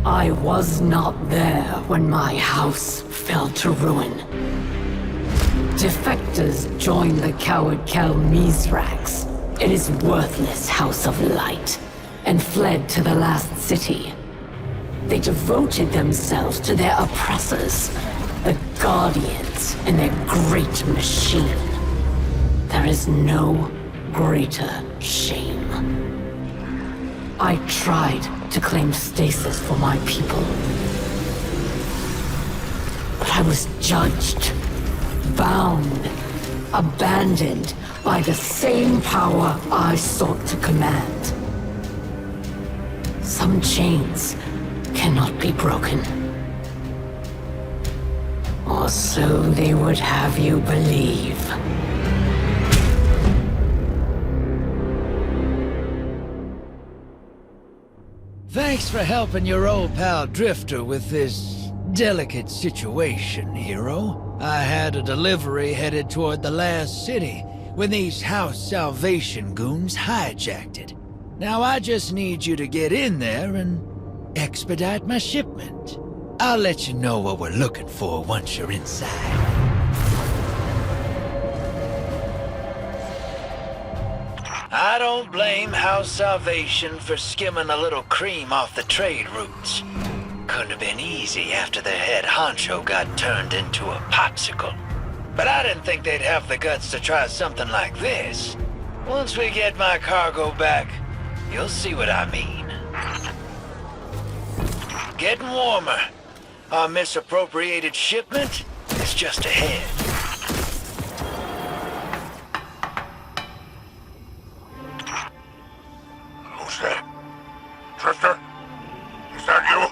I was not there when my house fell to ruin. Defectors joined the coward Mithrax in his worthless House of Light and fled to the last city. They devoted themselves to their oppressors, the Guardians, and their great machine. There is no greater shame. I tried to claim stasis for my people, but I was judged, bound, abandoned by the same power I sought to command. Some chains cannot be broken. Or so they would have you believe. Thanks for helping your old pal Drifter with this delicate situation, hero. I had a delivery headed toward the last city when these House Salvation goons hijacked it. Now I just need you to get in there and expedite my shipment. I'll let you know what we're looking for once you're inside. I don't blame House Salvation for skimming a little cream off the trade routes. Couldn't have been easy after their head honcho got turned into a popsicle. But I didn't think they'd have the guts to try something like this. Once we get my cargo back, you'll see what I mean. Getting warmer. Our misappropriated shipment is just ahead. Who's that? Drifter? Is that you?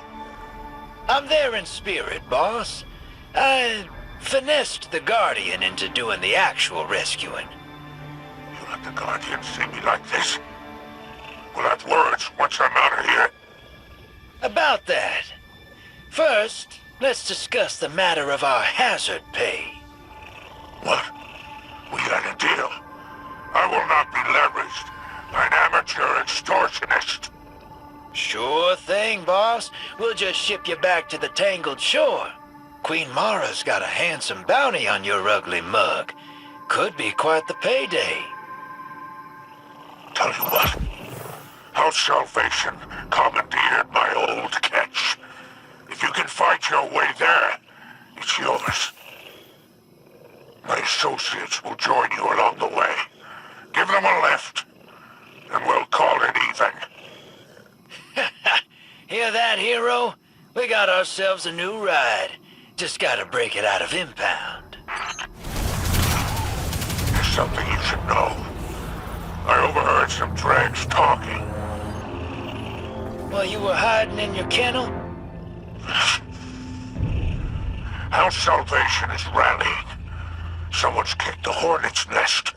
I'm there in spirit, boss. I finessed the Guardian into doing the actual rescuing. You let the Guardian see me like this? We'll have words once I'm out of here. About that. First, let's discuss the matter of our hazard pay. What? We had a deal. I will not be leveraged by an amateur extortionist. Sure thing, boss. We'll just ship you back to the Tangled Shore. Queen Mara's got a handsome bounty on your ugly mug. Could be quite the payday. Tell you what. House Salvation commandeered my old catch. If you can fight your way there, it's yours. My associates will join you along the way. Give them a lift, and we'll call it even. Hear that, hero? We got ourselves a new ride. Just gotta break it out of impound. There's something you should know. I overheard some dregs talking. While you were hiding in your kennel? House Salvation is rallying. Someone's kicked the hornet's nest.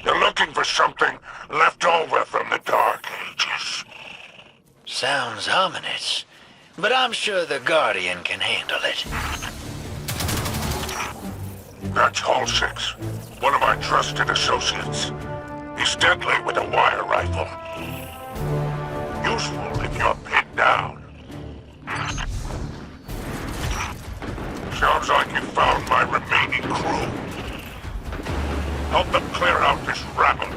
They're looking for something left over from the Dark Ages. Sounds ominous, but I'm sure the Guardian can handle it. That's Hall 6, one of my trusted associates. He's deadly with a wire rifle. Useful if you're pinned down. Sounds like you found my remaining crew. Help them clear out this rabble.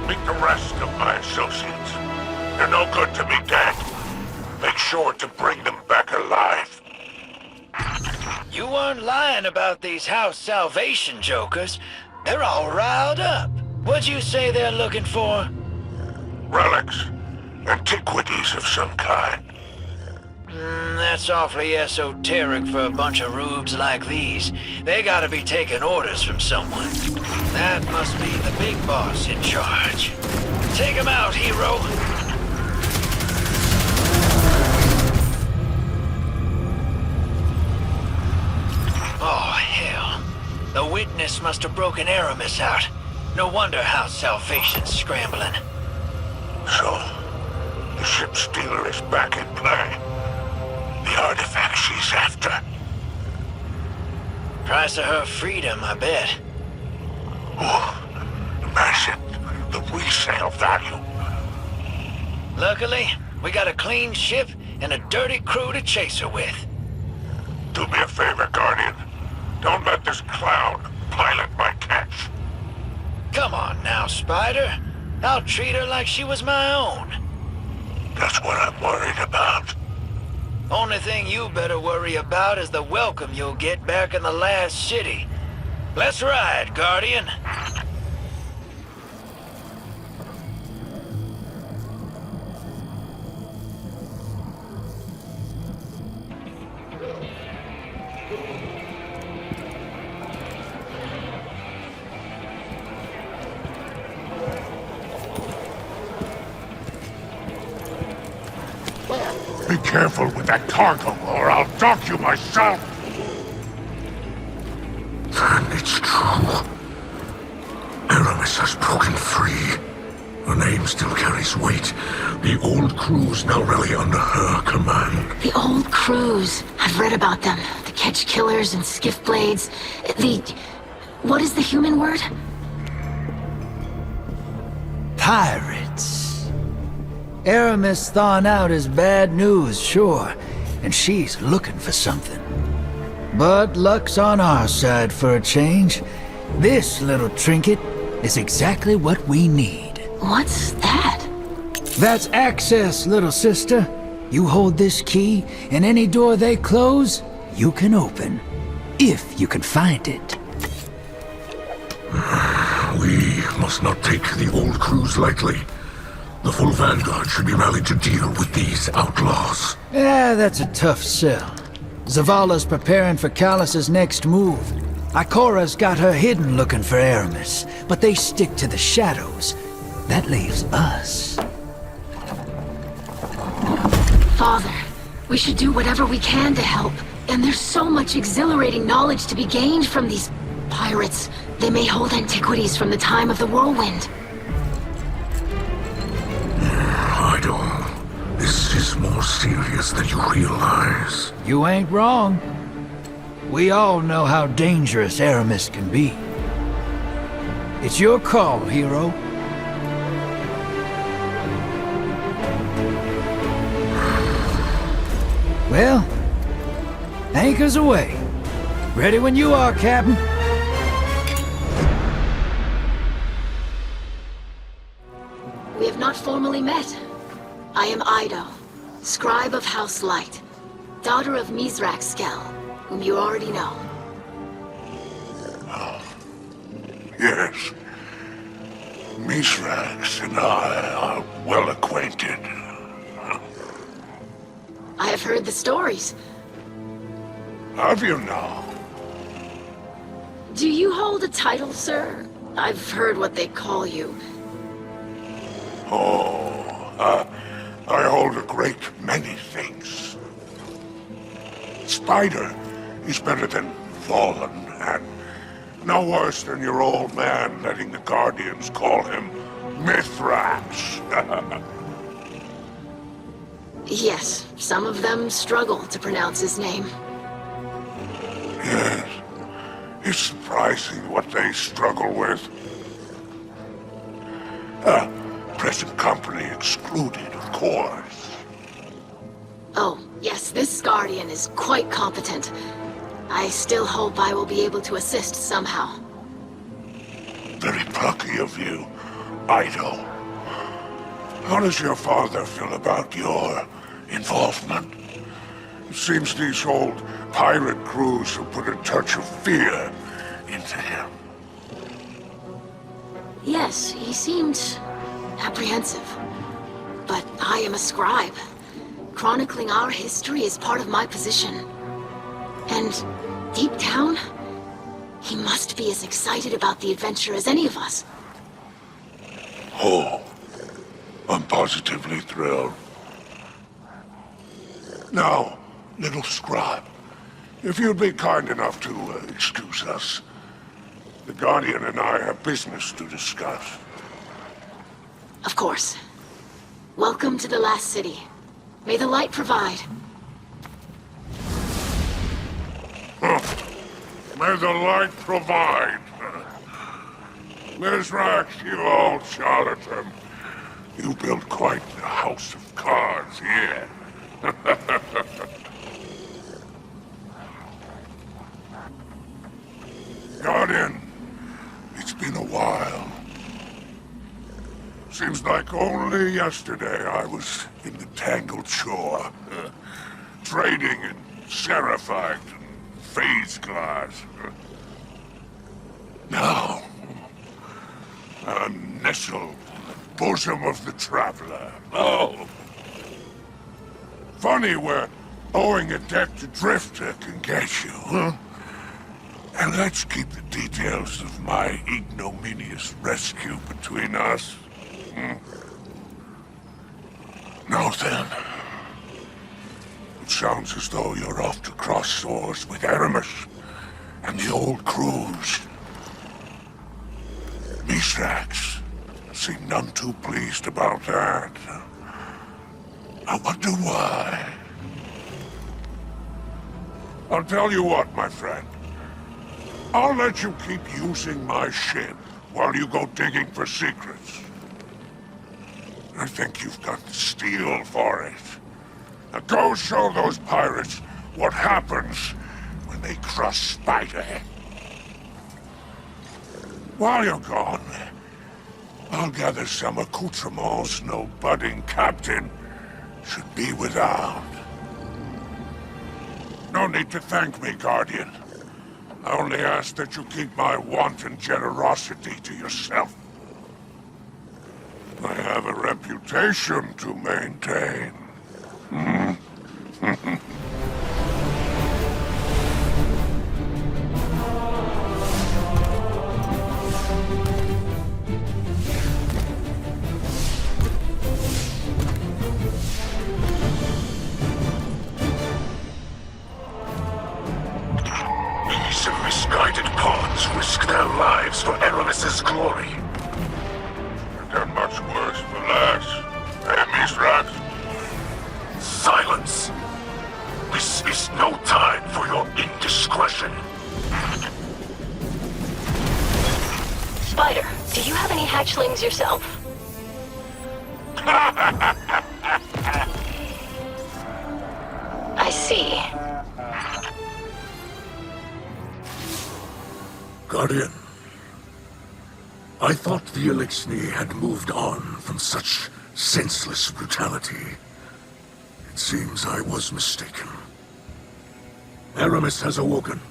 Meet the rest of my associates. They're no good to me dead. Make sure to bring them back alive. You weren't lying about these House Salvation jokers. They're all riled up. What'd you say they're looking for? Relics. Antiquities of some kind. That's awfully esoteric for a bunch of rubes like these. They gotta be taking orders from someone. That must be the big boss in charge. Take him out, hero! Oh, hell. The witness must have broken Eramis out. No wonder House Salvation's scrambling. So, the ship stealer is back in play. The artifact she's after. Price of her freedom, I bet. Oh, imagine the resale value. Luckily, we got a clean ship and a dirty crew to chase her with. Do me a favor, Guardian. Don't let this clown pilot my catch. Come on now, Spider. I'll treat her like she was my own. That's what I'm worried about. Only thing you better worry about is the welcome you'll get back in the last city. Let's ride, Guardian. Be careful with that cargo, or I'll dock you myself! Then it's true. Eramis has broken free. Her name still carries weight. The old crews now rally under her command. The old crews. I've read about them. The Ketch Killers and Skiff Blades. What is the human word? Pirates. Eramis thawing out is bad news, sure, and she's looking for something. But luck's on our side for a change. This little trinket is exactly what we need. What's that? That's access, little sister. You hold this key, and any door they close, you can open. If you can find it. We must not take the old crews lightly. The full Vanguard should be rallied to deal with these outlaws. Yeah, that's a tough sell. Zavala's preparing for Callus's next move. Ikora's got her hidden looking for Eramis, but they stick to the shadows. That leaves us. Father, we should do whatever we can to help. And there's so much exhilarating knowledge to be gained from these pirates. They may hold antiquities from the time of the whirlwind. Eido, this is more serious than you realize. You ain't wrong. We all know how dangerous Aerimis can be. It's your call, hero. Well, anchors away. Ready when you are, Captain. We have not formally met. I am Eido, scribe of House Light, daughter of Mithrax, whom you already know. Yes. Mithrax and I are well acquainted. I have heard the stories. Have you now? Do you hold a title, sir? I've heard what they call you. I hold a great many things. Spider is better than Fallen, and no worse than your old man letting the Guardians call him Mithrax. Yes, some of them struggle to pronounce his name. Yes, it's surprising what they struggle with. Present company excluded, of course. Oh, yes, this Guardian is quite competent. I still hope I will be able to assist somehow. Very plucky of you, Eido. How does your father feel about your involvement? It seems these old pirate crews have put a touch of fear into him. Yes, he seemed apprehensive. But I am a scribe. Chronicling our history is part of my position. And deep down, he must be as excited about the adventure as any of us. Oh, I'm positively thrilled. Now, little scribe, if you'd be kind enough to excuse us, the Guardian and I have business to discuss. Of course. Welcome to the last city. May the light provide. May the light provide. Mithrax, you old charlatan. You built quite the house of cards here. Guardian, it's been a while. Seems like only yesterday I was in the Tangled Shore, trading in Seraphite and phase glass. Now, I'm nestled in the bosom of the Traveler. Oh! Funny where owing a debt to Drifter can get you, huh? And let's keep the details of my ignominious rescue between us. Now then. It sounds as though you're off to cross swords with Eramis and the old crews. Mithrax seem none too pleased about that. I wonder why. I'll tell you what, my friend. I'll let you keep using my ship while you go digging for secrets. I think you've got the steel for it. Now go show those pirates what happens when they cross Spider. While you're gone, I'll gather some accoutrements no budding captain should be without. No need to thank me, Guardian. I only ask that you keep my wanton generosity to yourself. I have a reputation to maintain. These misguided pawns risk their lives for Eramis' glory. They're much worse for less. Hey, Mithrax. Silence! This is no time for your indiscretion. Spider, do you have any hatchlings yourself? I see. Guardian. I thought the Elixni had moved on from such senseless brutality. It seems I was mistaken. Eramis has awoken,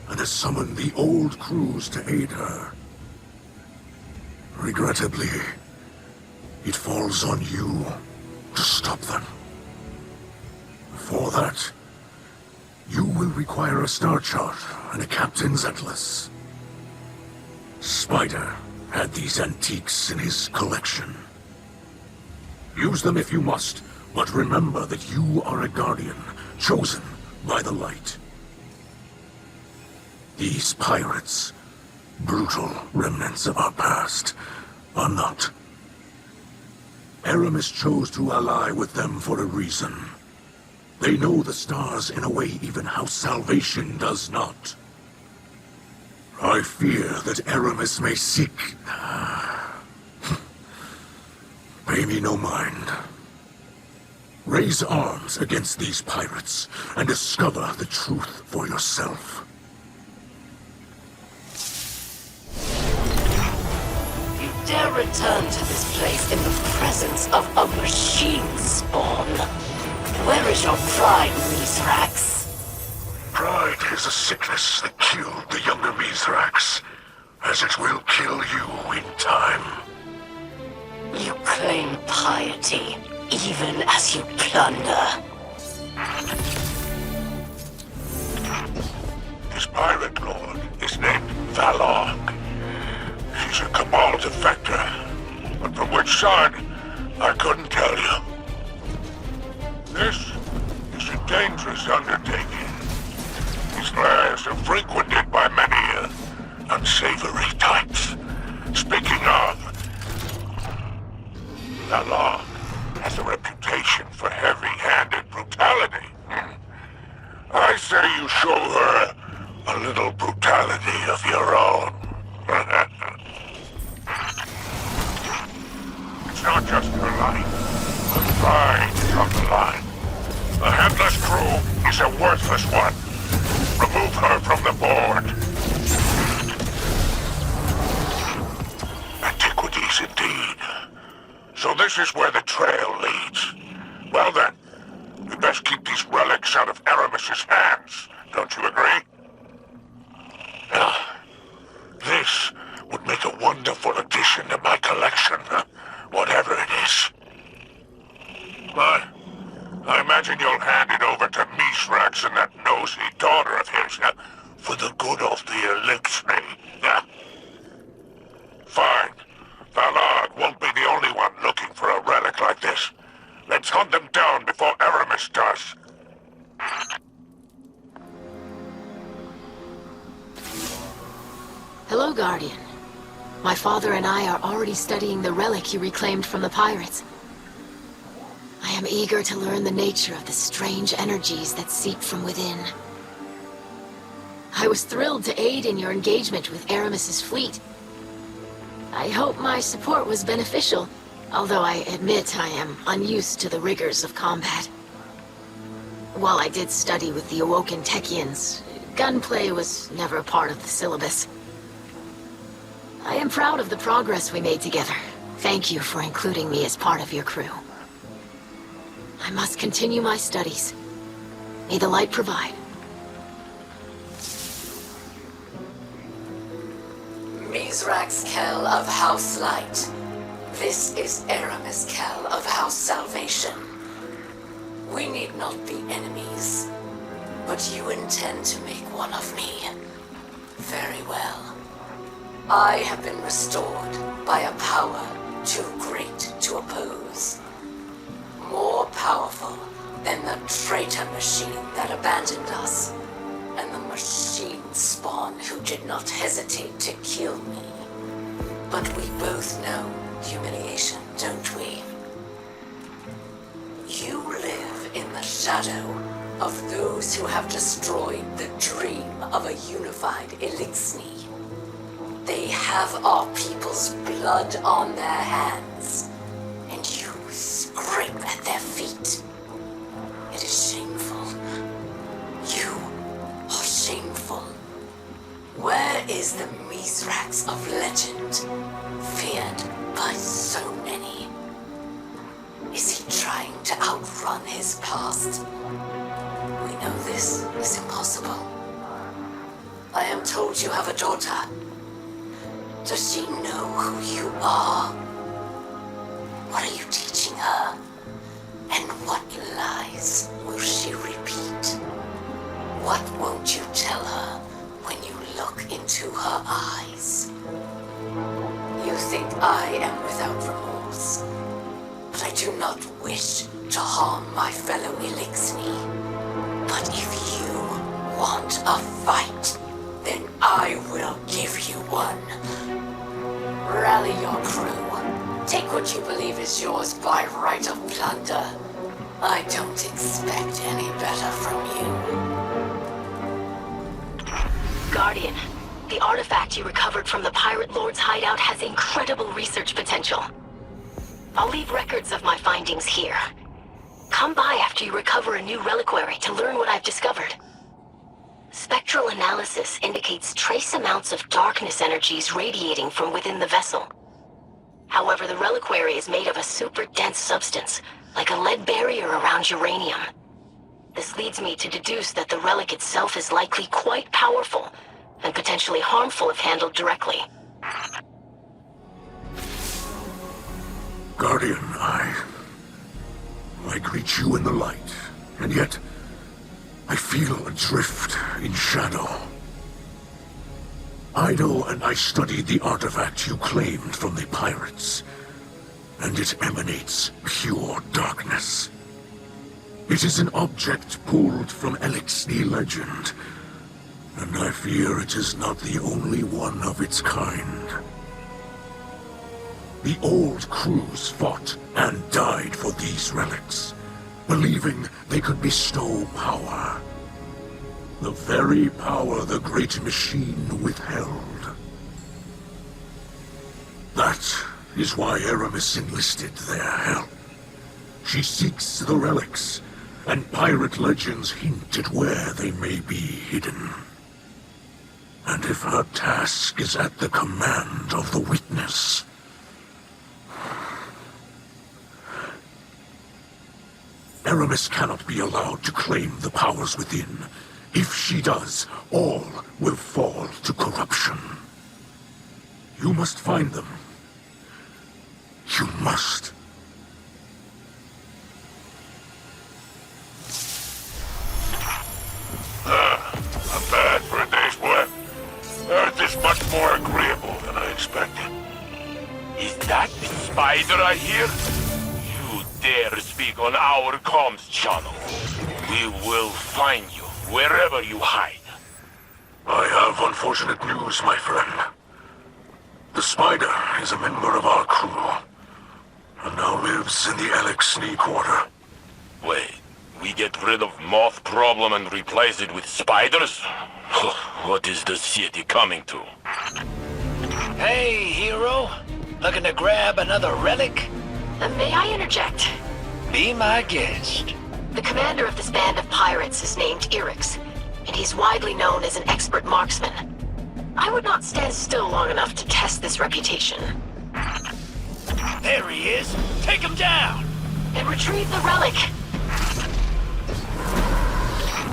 and has summoned the old crews to aid her. Regrettably, it falls on you to stop them. For that, you will require a star chart and a captain's atlas. Spider had these antiques in his collection. Use them if you must, but remember that you are a guardian, chosen by the light. These pirates, brutal remnants of our past, are not. Eramis chose to ally with them for a reason. They know the stars in a way even House Salvation does not. I fear that Eramis may seek... Pay me no mind. Raise arms against these pirates, and discover the truth for yourself. You dare return to this place in the presence of a machine spawn? Where is your pride, Mithrax? Pride is a sickness that killed the younger Mithrax, as it will kill you in time. You claim piety, even as you plunder. His pirate lord is named Valog. She's a Cabal defector, but from which side, I couldn't tell you. This is a dangerous undertaking. These lairs are frequented by many unsavory types. Speaking of, Valog has a reputation for heavy-handed brutality. I say you show her a little brutality of your own. this is where the trail leads. Well then, we best keep these relics out of Eramis' hands. Don't you agree? This would make a wonderful addition to my collection, whatever it is. But I imagine you'll hand it over to Mithrax and that nosy daughter of his, for the good of the Elixir. Fine. Valard won't be the only one looking for a relic like this. Let's hunt them down before Eramis does. Hello, Guardian. My father and I are already studying the relic you reclaimed from the pirates. I am eager to learn the nature of the strange energies that seep from within. I was thrilled to aid in your engagement with Eramis' fleet. I hope my support was beneficial, although I admit I am unused to the rigors of combat. While I did study with the Awoken Techians, gunplay was never a part of the syllabus. I am proud of the progress we made together. Thank you for including me as part of your crew. I must continue my studies. May the light provide. Mithrax Kell of House Light. This is Eramis Kell of House Salvation. We need not be enemies, but you intend to make one of me. Very well. I have been restored by a power too great to oppose. More powerful than the traitor machine that abandoned us, and the machine spawn who did not hesitate to kill me. But we both know humiliation, don't we? You live in the shadow of those who have destroyed the dream of a unified Elixir. They have our people's blood on their hands, and you scrape at their feet. It is shameful. You are shameful. Where is the Mithrax of legend, feared by so many? Is he trying to outrun his past? We know this is impossible. I am told you have a daughter. Does she know who you are? What are you teaching her? And what lies will she repeat? What won't you tell her when you look into her eyes? You think I am without remorse, but I do not wish to harm my fellow Elixir. But if you want a fight, then I will give you one. Rally your crew. Take what you believe is yours by right of plunder. I don't expect any better from you. Guardian, the artifact you recovered from the Pirate Lord's hideout has incredible research potential. I'll leave records of my findings here. Come by after you recover a new reliquary to learn what I've discovered. Spectral analysis indicates trace amounts of darkness energies radiating from within the vessel. However, the reliquary is made of a super dense substance, like a lead barrier around uranium. This leads me to deduce that the relic itself is likely quite powerful, and potentially harmful if handled directly. Guardian, I greet you in the light, and yet I feel adrift in shadow. Eido and I studied the artifact you claimed from the pirates, and it emanates pure darkness. It is an object pulled from Elixir legend, and I fear it is not the only one of its kind. The old crews fought and died for these relics, believing they could bestow power. The very power the great machine withheld. That is why Eramis enlisted their help. She seeks the relics, and pirate legends hint at where they may be hidden. And if her task is at the command of the Witness, Eramis cannot be allowed to claim the powers within. If she does, all will fall to corruption. You must find them. You must. Not bad for a day's work. Earth is much more agreeable than I expected. Is that the spider I hear? You dare speak on our comms channel. We will find you wherever you hide. I have unfortunate news, my friend. The Spider is a member of our crew, and now lives in the Elsinki quarter. Wait, we get rid of moth problem and replace it with spiders? What is the city coming to? Hey, hero. Looking to grab another relic? May I interject? Be my guest. The commander of this band of pirates is named Mithrax, and he's widely known as an expert marksman. I would not stand still long enough to test this reputation. There he is. Take him down. And retrieve the relic.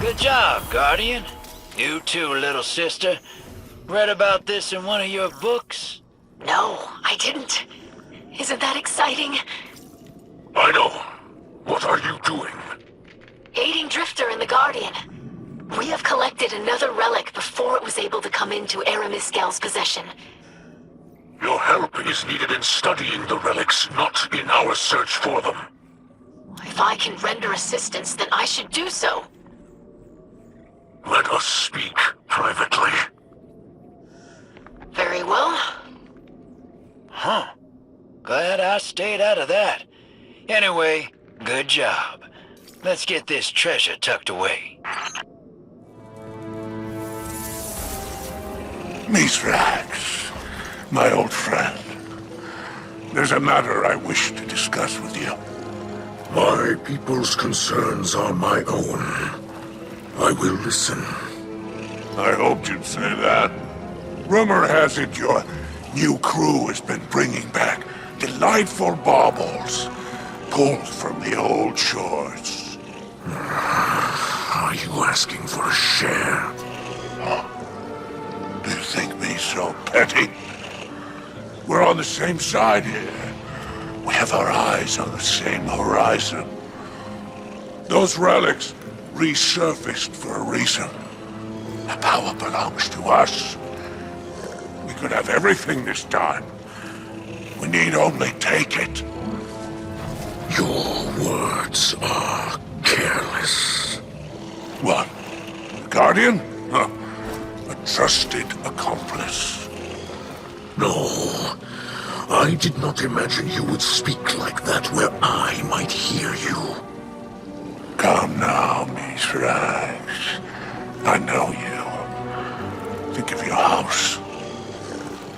Good job, Guardian. You too, little sister. Read about this in one of your books? No, I didn't. Isn't that exciting? Eido, what are you doing? Aiding Drifter and the Guardian. We have collected another relic before it was able to come into Eramis possession. Your help is needed in studying the relics, not in our search for them. If I can render assistance, then I should do so. Let us speak privately. Very well. Huh. Glad I stayed out of that. Anyway, good job. Let's get this treasure tucked away. Mithrax, my old friend. There's a matter I wish to discuss with you. My people's concerns are my own. I will listen. I hoped you'd say that. Rumor has it your new crew has been bringing back delightful baubles pulled from the old shores. Are you asking for a share? Do you think me so petty? We're on the same side here. We have our eyes on the same horizon. Those relics resurfaced for a reason. The power belongs to us. We could have everything this time. We need only take it. Your words are careless. What? The Guardian? Huh. A trusted accomplice. No, I did not imagine you would speak like that where I might hear you. Come now, Mithrax. I know you. Think of your house.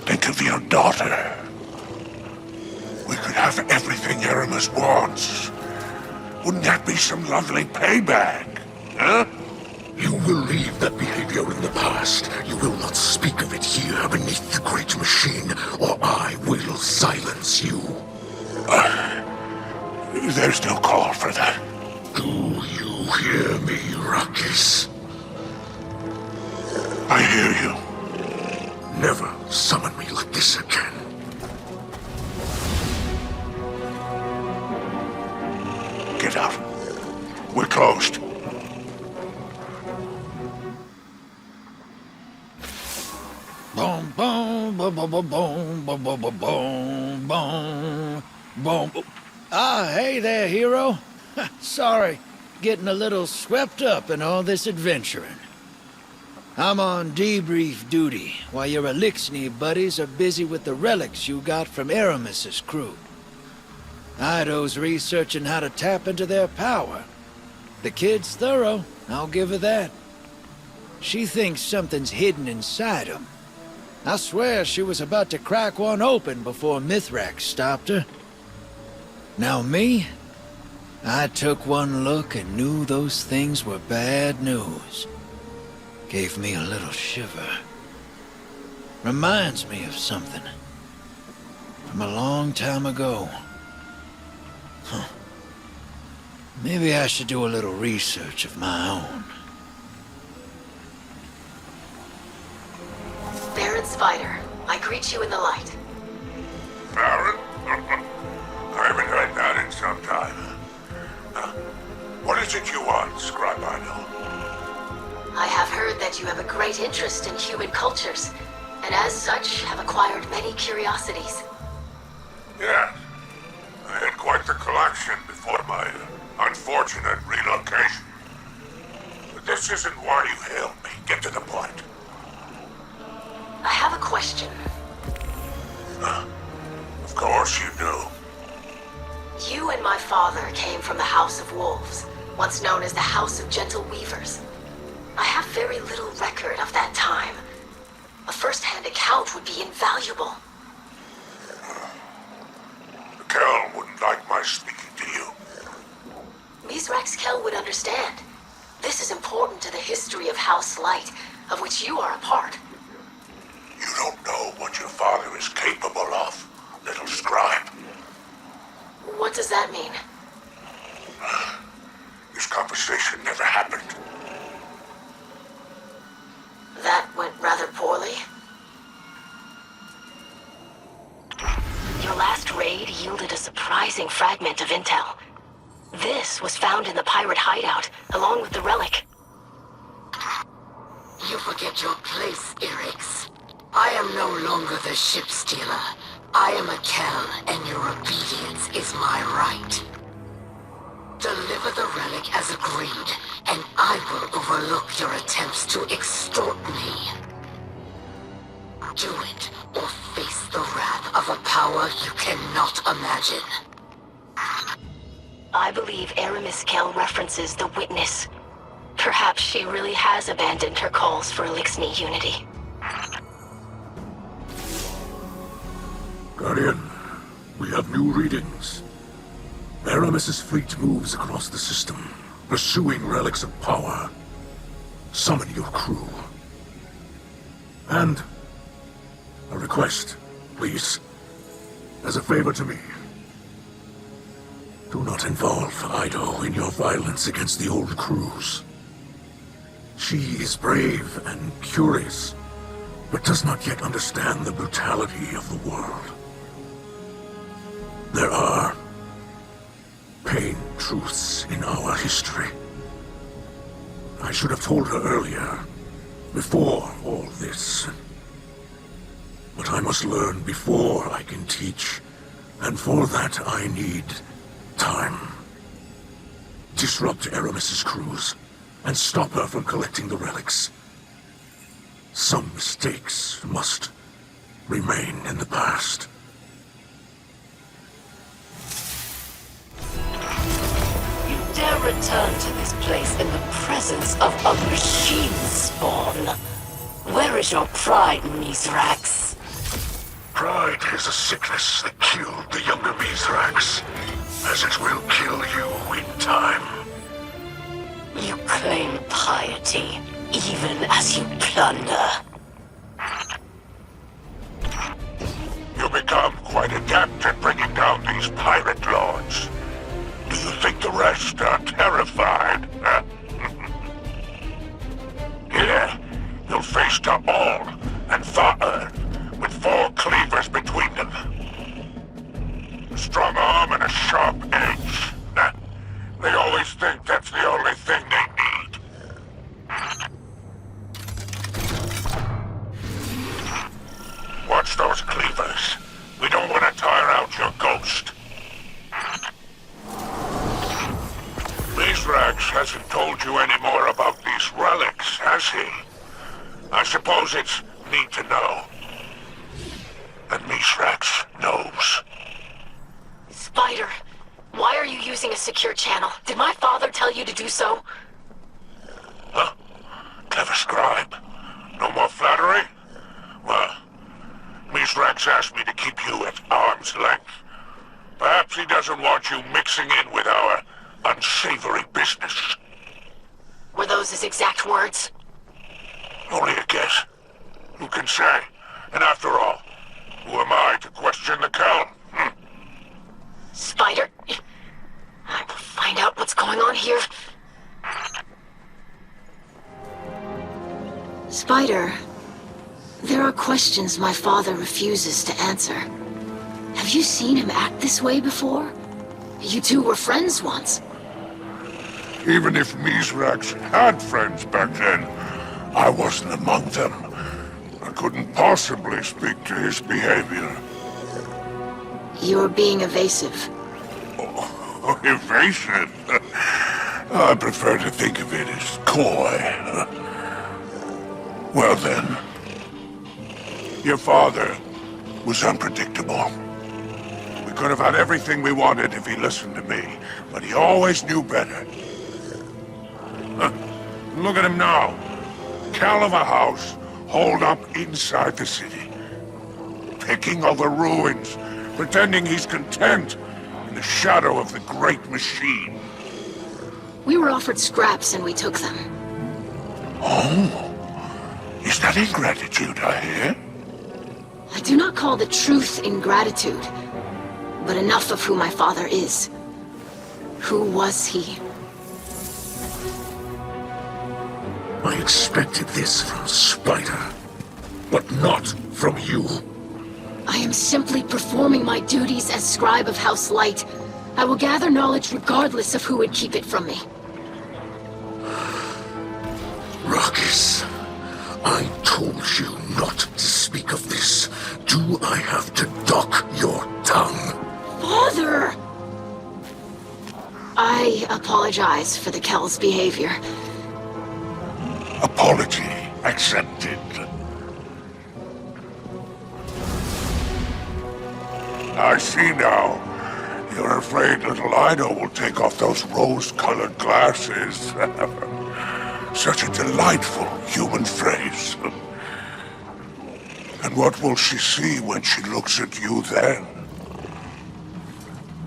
Think of your daughter. We could have everything Eramis wants. Wouldn't that be some lovely payback? Huh? You will leave that behavior in the past. You will not speak of it here beneath the great machine, or I will silence you. There's no call for that. Do you hear me, Rakis? I hear you. Never summon me like this again. Get out. We're closed. Boom, boom, boom, boom, boom, boom, boom, boom, boom, boom, boom, boom. Ah, hey there, hero. Sorry, getting a little swept up in all this adventuring. I'm on debrief duty, while your Elixni buddies are busy with the relics you got from Eramis' crew. Eido's researching how to tap into their power. The kid's thorough, I'll give her that. She thinks something's hidden inside him. I swear she was about to crack one open before Mithrax stopped her. Now me? I took one look and knew those things were bad news. Gave me a little shiver. Reminds me of something. From a long time ago. Huh. Maybe I should do a little research of my own. Baron Spider, I greet you in the light. Baron? I haven't heard that in some time. What is it you want, Scribe Eido? I have heard that you have a great interest in human cultures, and as such have acquired many curiosities. Yes. I had quite the collection before my unfortunate relocation. But this isn't why you hailed me. Get to the point. I have a question. Of course you do. You and my father came from the House of Wolves, once known as the House of Gentle Weavers. I have very little record of that time. A first-hand account would be invaluable. The Kel wouldn't like my speaking to you. Mithrax Kel would understand. This is important to the history of House Light, of which you are a part. You don't know what your father is capable of, little scribe. What does that mean? This conversation never happened. That went rather poorly. Your last raid yielded a surprising fragment of intel. This was found in the pirate hideout, along with the relic. You forget your place, Erix. I am no longer the ship stealer. I am a Kel, and your obedience is my right. Deliver the relic as agreed, and I will overlook your attempts to extort me. Do it, or face the wrath of a power you cannot imagine. I believe Eramis Kel references the Witness. Perhaps she really has abandoned her calls for Elixni unity. Guardian, we have new readings. Eramis' fleet moves across the system, pursuing relics of power. Summon your crew. And a request, please. As a favor to me. Do not involve Eido in your violence against the old crews. She is brave and curious, but does not yet understand the brutality of the world. There are pain truths in our history. I should have told her earlier, before all this. But I must learn before I can teach, and for that I need time. Disrupt Eramis' crews, and stop her from collecting the relics. Some mistakes must remain in the past. You dare return to this place in the presence of a machine spawn. Where is your pride, Mithrax? Pride is a sickness that killed the younger Mithrax, as it will kill you in time. You claim piety, even as you plunder. You become quite adept at bringing down these pirate lords. Do you think the rest are terrified? Huh? Here, you'll face to all, and Earth, with 4 cleavers between them. A strong arm and a sharp edge. They always think that's the only thing they need. Watch those cleavers. We don't want to tire out your ghost. Mithrax hasn't told you any more about these relics, has he? I suppose it's need to know. And Mithrax knows. Spider, why are you using a secure channel? Did my father tell you to do so? Huh? Clever scribe. No more flattery? Well, Mithrax asked me to keep you at arm's length. Perhaps he doesn't want you mixing in with our unsavory business. Were those his exact words? Only a guess. Who can say? And after all, who am I to question the Kel? Spider, I will find out what's going questions my father refuses to answer. Have you seen him act this way before? You two were friends once. Even if Mithrax had friends back then, I wasn't among them. I couldn't possibly speak to his behavior. You're being evasive. Oh, evasive? I prefer to think of it as coy. Well then, your father was unpredictable. We could have had everything we wanted if he listened to me, but he always knew better. Look at him now. Cal of a house, holed up inside the city. Picking over ruins, pretending he's content in the shadow of the great machine. We were offered scraps and we took them. Oh? Is that ingratitude I hear? I do not call the truth ingratitude, but enough of who my father is. Who was he? I expected this from Spider, but not from you. I am simply performing my duties as scribe of House Light. I will gather knowledge regardless of who would keep it from me. Ruckus, I told you not to speak of this. Do I have to dock your tongue? Father! I apologize for the Kel's behavior. Apology accepted. I see now. You're afraid little Eido will take off those rose-colored glasses. Such a delightful human phrase. And what will she see when she looks at you then?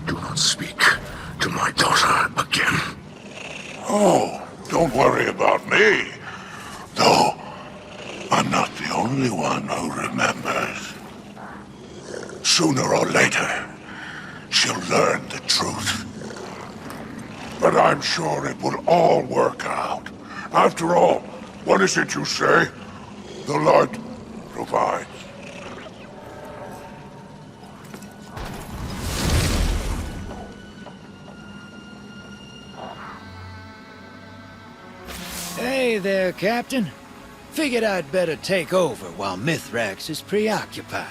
Do not speak to my daughter again. Oh, don't worry about me. Though, I'm not the only one who remembers. Sooner or later, she'll learn the truth. But I'm sure it will all work out. After all, what is it you say? The light provides. Hey there, Captain. Figured I'd better take over while Mithrax is preoccupied.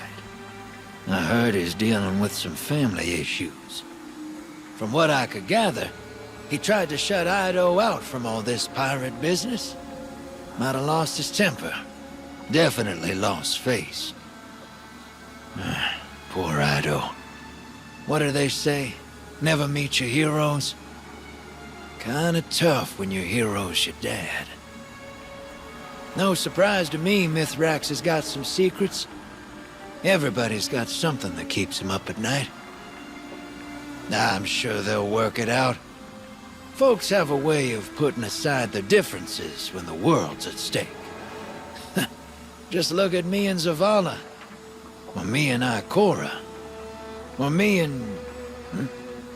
I heard he's dealing with some family issues. From what I could gather, he tried to shut Eido out from all this pirate business. Might have lost his temper. Definitely lost face. Poor Eido. What do they say? Never meet your heroes? Kinda tough when your hero's your dad. No surprise to me Mithrax has got some secrets. Everybody's got something that keeps him up at night. I'm sure they'll work it out. Folks have a way of putting aside their differences when the world's at stake. Just look at me and Zavala. Or me and Ikora. Or me and...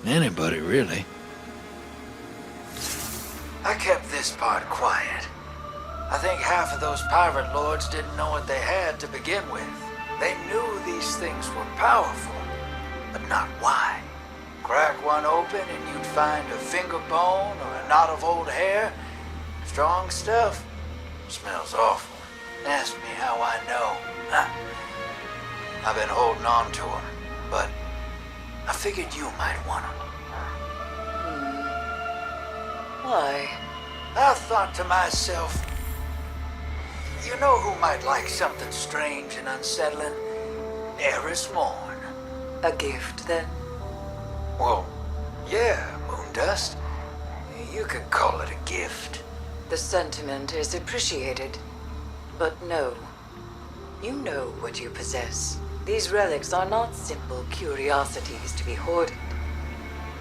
anybody, really. I kept this part quiet. I think half of those pirate lords didn't know what they had to begin with. They knew these things were powerful, but not why. Crack one open and you'd find a finger bone or a knot of old hair. Strong stuff. Smells awful. Ask me how I know. I've been holding on to them, but I figured you might want them. Why? I thought to myself, you know who might like something strange and unsettling? Eris Morn. A gift, then? Well, yeah, Moondust. You could call it a gift. The sentiment is appreciated. But no. You know what you possess. These relics are not simple curiosities to be hoarded.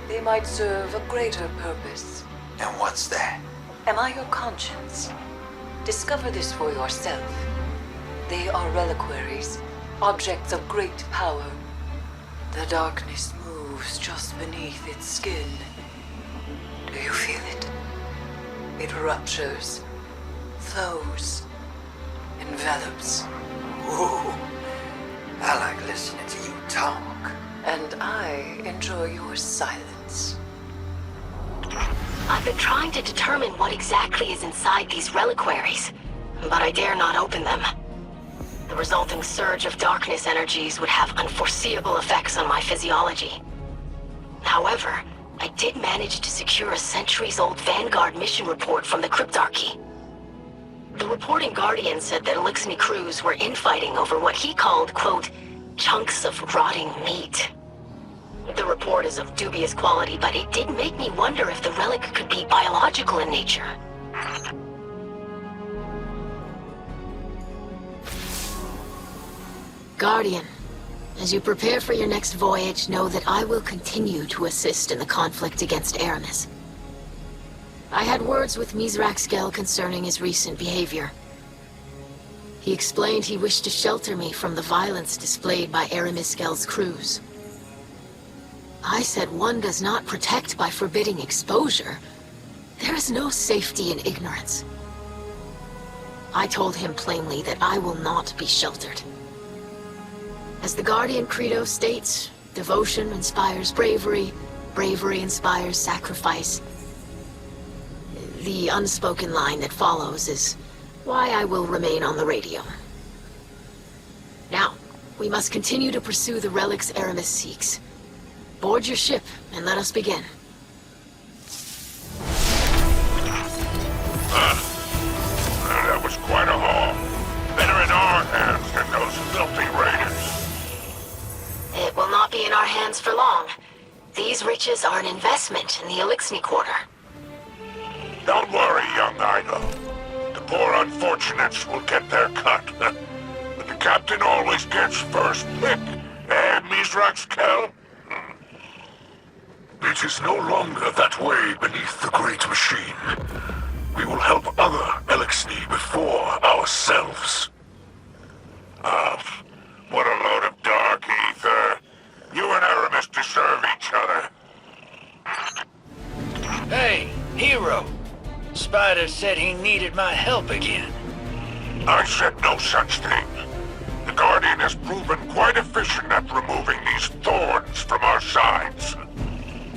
They might serve a greater purpose. And what's that? Am I your conscience? Discover this for yourself. They are reliquaries, objects of great power. The darkness moves just beneath its skin. Do you feel it? It ruptures, flows, envelops. Ooh, I like listening to you talk. And I enjoy your silence. I've been trying to determine what exactly is inside these reliquaries, but I dare not open them. The resulting surge of darkness energies would have unforeseeable effects on my physiology. However, I did manage to secure a centuries-old Vanguard mission report from the Cryptarchy. The reporting Guardian said that Elixni crews were infighting over what he called, quote, chunks of rotting meat. The report is of dubious quality, but it did make me wonder if the relic could be biological in nature. Guardian, as you prepare for your next voyage, know that I will continue to assist in the conflict against Eramis. I had words with Mithrax concerning his recent behavior. He explained he wished to shelter me from the violence displayed by Eramis crews. I said one does not protect by forbidding exposure. There is no safety in ignorance. I told him plainly that I will not be sheltered. As the Guardian Credo states, devotion inspires bravery, bravery inspires sacrifice. The unspoken line that follows is why I will remain on the radio. Now, we must continue to pursue the relics Eramis seeks. Board your ship, and let us begin. That was quite a haul. Better in our hands than those filthy raiders. It will not be in our hands for long. These riches are an investment in the Elixni Quarter. Don't worry, young Eido. The poor unfortunates will get their cut. But the captain always gets first pick. Mithrax Kel? It is no longer that way beneath the great machine. We will help other Elixni before ourselves. What a load of dark ether. You and Eramis deserve each other. Hey, hero. Spider said he needed my help again. I said no such thing. The Guardian has proven quite efficient at removing these thorns from our sides.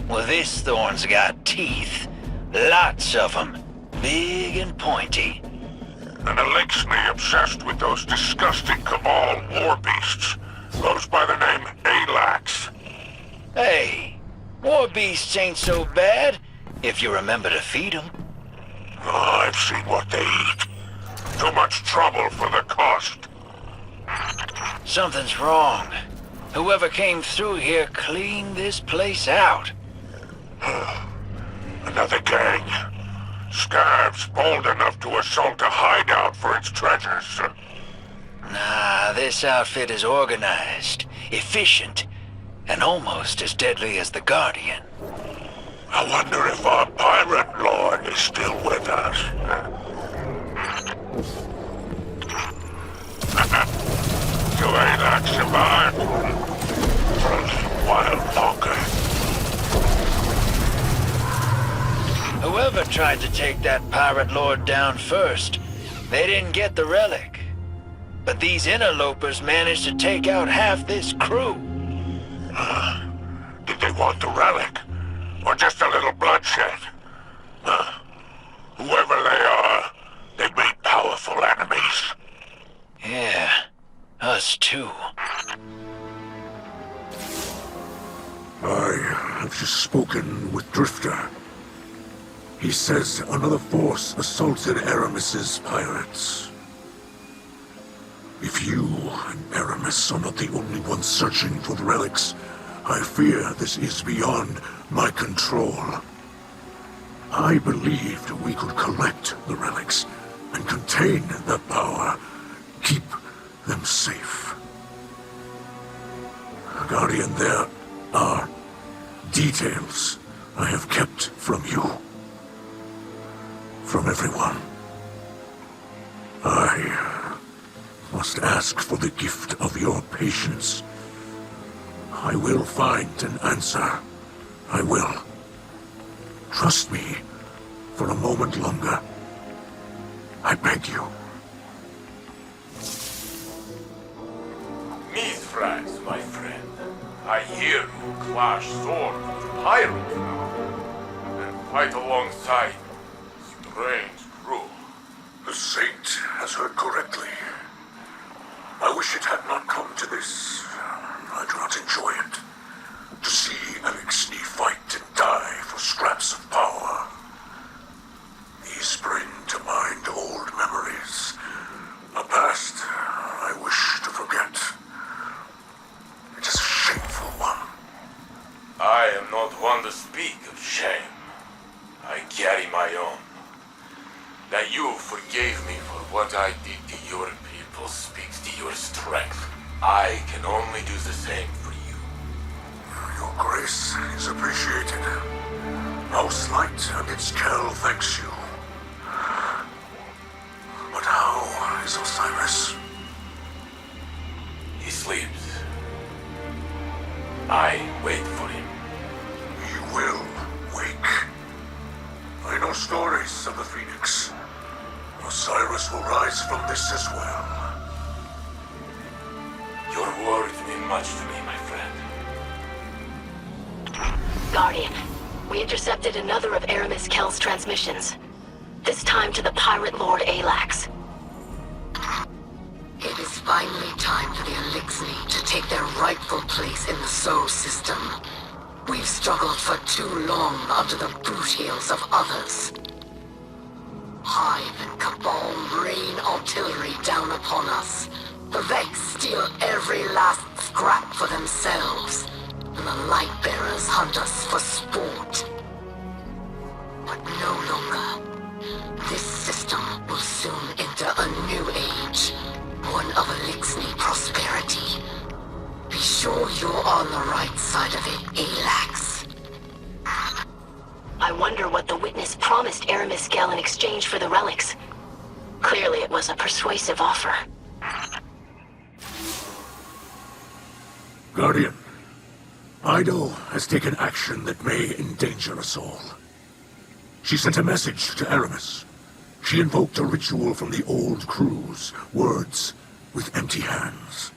Well, this thorn's got teeth. Lots of them. Big and pointy. An Elixni obsessed with those disgusting Cabal war beasts goes by the name Alax. Hey, war beasts ain't so bad if you remember to feed them. Oh, I've seen what they eat. Too much trouble for the cost. Something's wrong. Whoever came through here cleaned this place out. Another gang. Scabs bold enough to assault a hideout for its treasures. Nah, this outfit is organized, efficient, and almost as deadly as the Guardian. I wonder if our pirate lord is still with us. Do Alax survive? For a little while longer. Whoever tried to take that pirate lord down first, they didn't get the relic. But these interlopers managed to take out half this crew. Did they want the relic? Or just a little bloodshed? Whoever they are, they made powerful enemies. Yeah, us too. I have just spoken with Drifter. He says another force assaulted Eramis's pirates. If you and Eramis are not the only ones searching for the relics, I fear this is beyond my control. I believed we could collect the relics and contain their power, keep them safe. Guardian, there are details I have kept from you. From everyone. I must ask for the gift of your patience. I will find an answer. I will. Trust me for a moment longer. I beg you. Mithrax, my friend. I hear you clash swords with pirates now, and fight alongside strange crew. The Saint has heard correctly. I wish it had not come to this. I do not enjoy it. To see Elsinki fight and die for scraps of power. These bring to mind old memories. A past I wish to forget. It is a shameful one. I am not one to speak of shame. I carry my own. That you forgave me for what I did to your people speaks to your strength. I can only do the same for you. Your grace is appreciated. House Light and its Kell thanks you. But how is Osiris? He sleeps. I wait for him. He will wake. I know stories of the Phoenix. Osiris will rise from this as well. Your words mean much to me, my friend. Guardian, we intercepted another of Eramis Kell's transmissions. This time to the pirate lord Alax. It is finally time for the Elixni to take their rightful place in the Sol system. We've struggled for too long under the boot heels of others. Hive and Cabal rain artillery down upon us. The Vex steal every last scrap for themselves. And the Lightbearers hunt us for sport. But no longer. This system will soon enter a new age. One of Elixni prosperity. Be sure you're on the right side of it, Alax. I wonder what the witness promised Eramis Kell in exchange for the relics. Clearly it was a persuasive offer. Guardian, Eido has taken action that may endanger us all. She sent a message to Eramis. She invoked a ritual from the old crews, words with empty hands.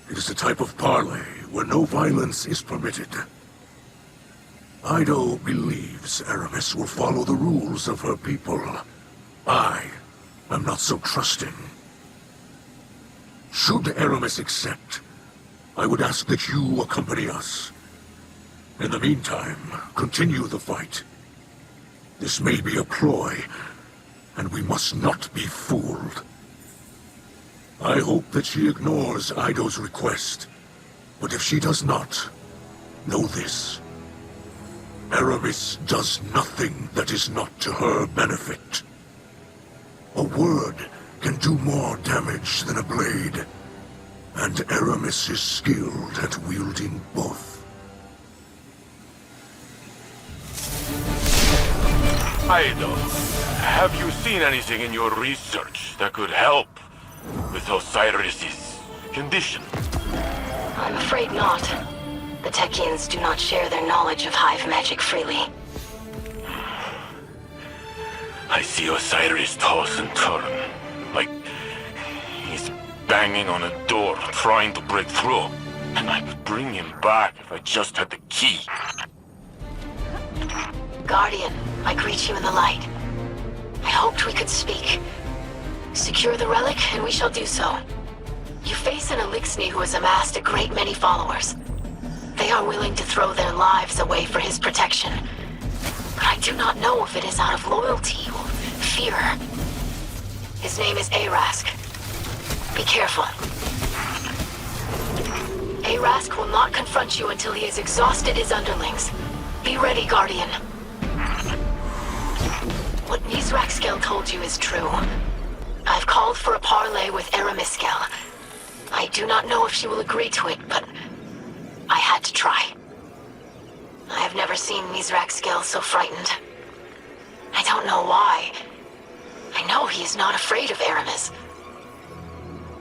It is a type of parley where no violence is permitted. Eido believes Eramis will follow the rules of her people. I am not so trusting. Should Eramis accept, I would ask that you accompany us. In the meantime, continue the fight. This may be a ploy, and we must not be fooled. I hope that she ignores Eido's request, but if she does not, know this. Eramis does nothing that is not to her benefit. A word can do more damage than a blade, and Eramis is skilled at wielding both. Eido, have you seen anything in your research that could help with Osiris's condition? I'm afraid not. The Techians do not share their knowledge of Hive magic freely. I see Osiris toss and turn, like he's banging on a door, trying to break through. And I could bring him back if I just had the key. Guardian, I greet you in the light. I hoped we could speak. Secure the relic, and we shall do so. You face an Elixni who has amassed a great many followers. They are willing to throw their lives away for his protection. But I do not know if it is out of loyalty or fear. His name is Erask. Be careful. Erask will not confront you until he has exhausted his underlings. Be ready, Guardian. What Mithrax told you is true. I've called for a parley with Eramis. I do not know if she will agree to it, but I had to try. I have never seen Mithrax so frightened. I don't know why. I know he is not afraid of Eramis.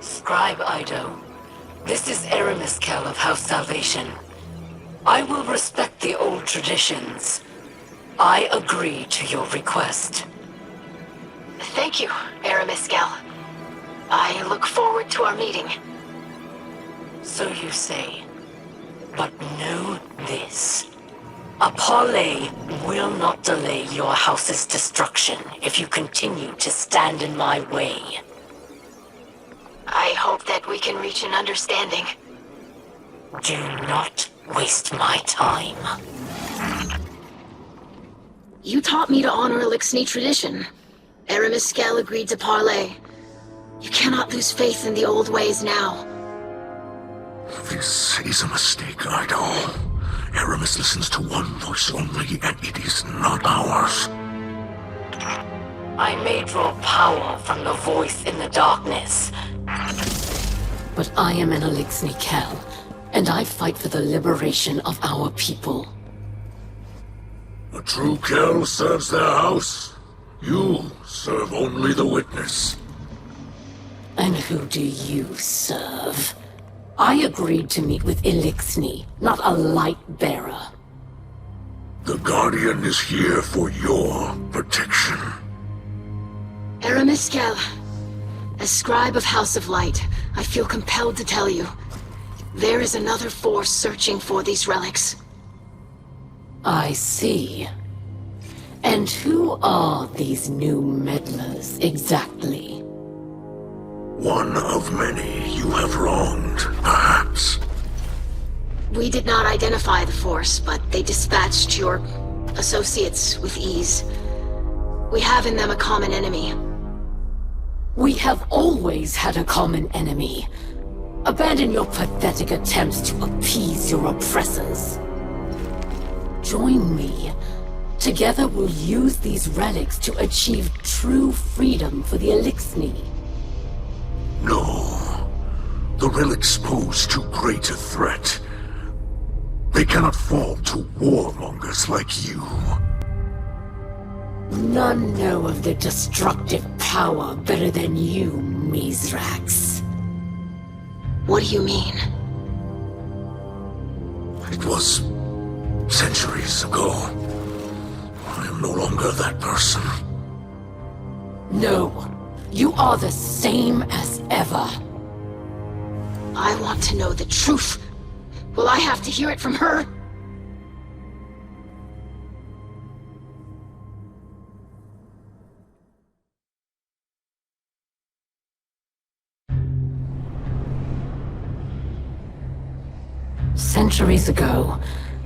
Scribe Eido, this is Eramis of House Salvation. I will respect the old traditions. I agree to your request. Thank you, Eramis. I look forward to our meeting. So you say. But know this. Apollo will not delay your house's destruction if you continue to stand in my way. I hope that we can reach an understanding. Do not waste my time. You taught me to honor Elixni tradition. Eramis agreed to parley. You cannot lose faith in the old ways now. This is a mistake, Eido. Eramis listens to one voice only, and it is not ours. I may draw power from the voice in the darkness. But I am an Elixni Kel, and I fight for the liberation of our people. A true Kel serves their house. You serve only the witness. And who do you serve? I agreed to meet with Elixni, not a light bearer. The Guardian is here for your protection. Eramis, as scribe of House of Light, I feel compelled to tell you, there is another force searching for these relics. I see. And who are these new meddlers, exactly? One of many you have wronged, perhaps. We did not identify the force, but they dispatched your associates with ease. We have in them a common enemy. We have always had a common enemy. Abandon your pathetic attempts to appease your oppressors. Join me. Together we'll use these relics to achieve true freedom for the Elixni. No. The relics pose too great a threat. They cannot fall to warmongers like you. None know of their destructive power better than you, Mithrax. What do you mean? It was centuries ago. I am no longer that person. No, you are the same as ever. I want to know the truth. Will I have to hear it from her? Centuries ago,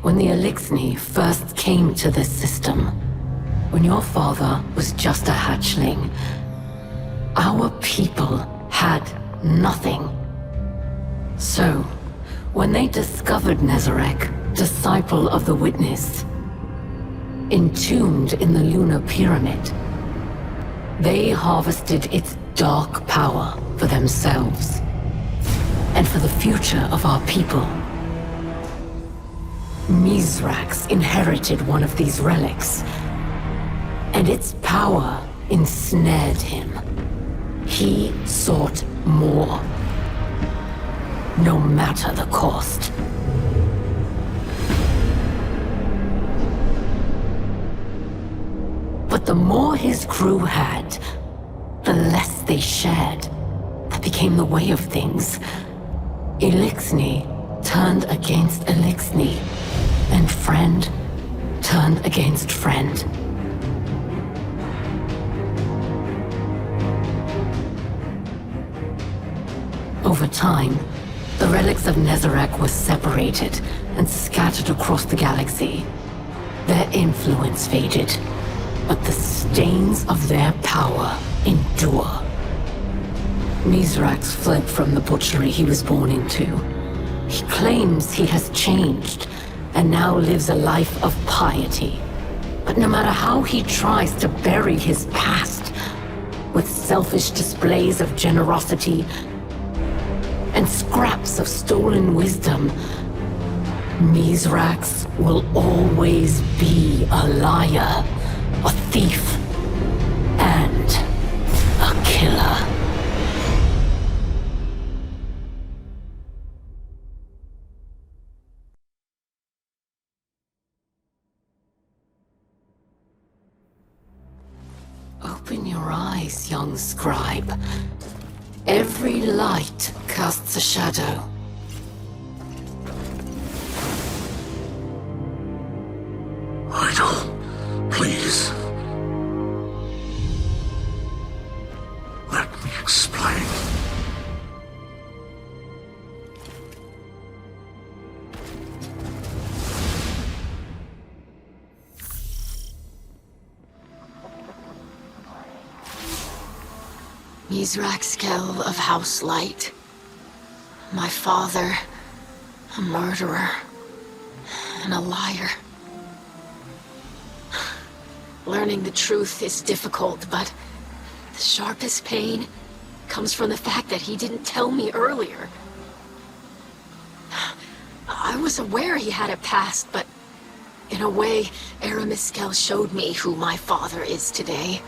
when the Elixni first came to this system, when your father was just a hatchling, our people had nothing. So, when they discovered Nezarec, disciple of the Witness, entombed in the lunar pyramid, they harvested its dark power for themselves, and for the future of our people. Mithrax inherited one of these relics, and its power ensnared him. He sought more, no matter the cost. But the more his crew had, the less they shared. That became the way of things. Elixni turned against Elixni, and friend turned against friend. Over time, the relics of Nezarec were separated and scattered across the galaxy. Their influence faded, but the stains of their power endure. Mithrax fled from the butchery he was born into. He claims he has changed, and now lives a life of piety. But no matter how he tries to bury his past, with selfish displays of generosity and scraps of stolen wisdom, Mithrax will always be a liar, a thief, and a killer. Open your eyes, young scribe. Every light casts a shadow. Mithrax Kell of House Light. My father, a murderer, and a liar. Learning the truth is difficult, but the sharpest pain comes from the fact that he didn't tell me earlier. I was aware he had a past, but in a way, Eramis Kell showed me who my father is today.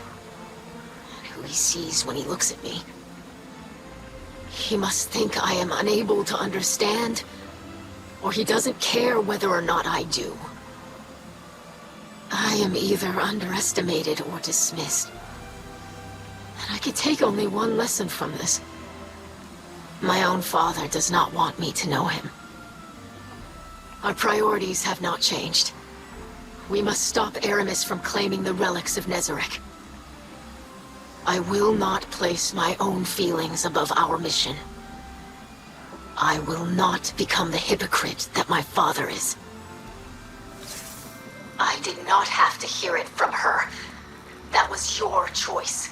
And who he sees when he looks at me. He must think I am unable to understand, or he doesn't care whether or not I do. I am either underestimated or dismissed. And I could take only one lesson from this. My own father does not want me to know him. Our priorities have not changed. We must stop Aerimis from claiming the relics of Nezarec. I will not place my own feelings above our mission. I will not become the hypocrite that my father is. I did not have to hear it from her. That was your choice.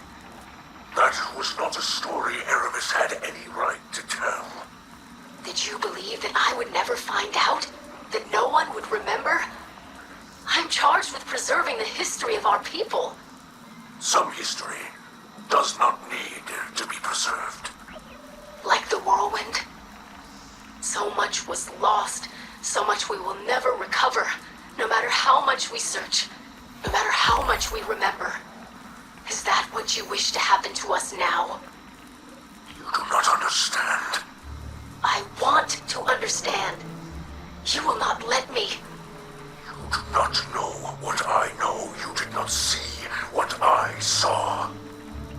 That was not a story Eramis had any right to tell. Did you believe that I would never find out? That no one would remember? I'm charged with preserving the history of our people. Some history does not need to be preserved. Like the whirlwind. So much was lost, so much we will never recover, no matter how much we search, no matter how much we remember. Is that what you wish to happen to us now? You do not understand. I want to understand. You will not let me. You do not know what I know. You did not see what I saw.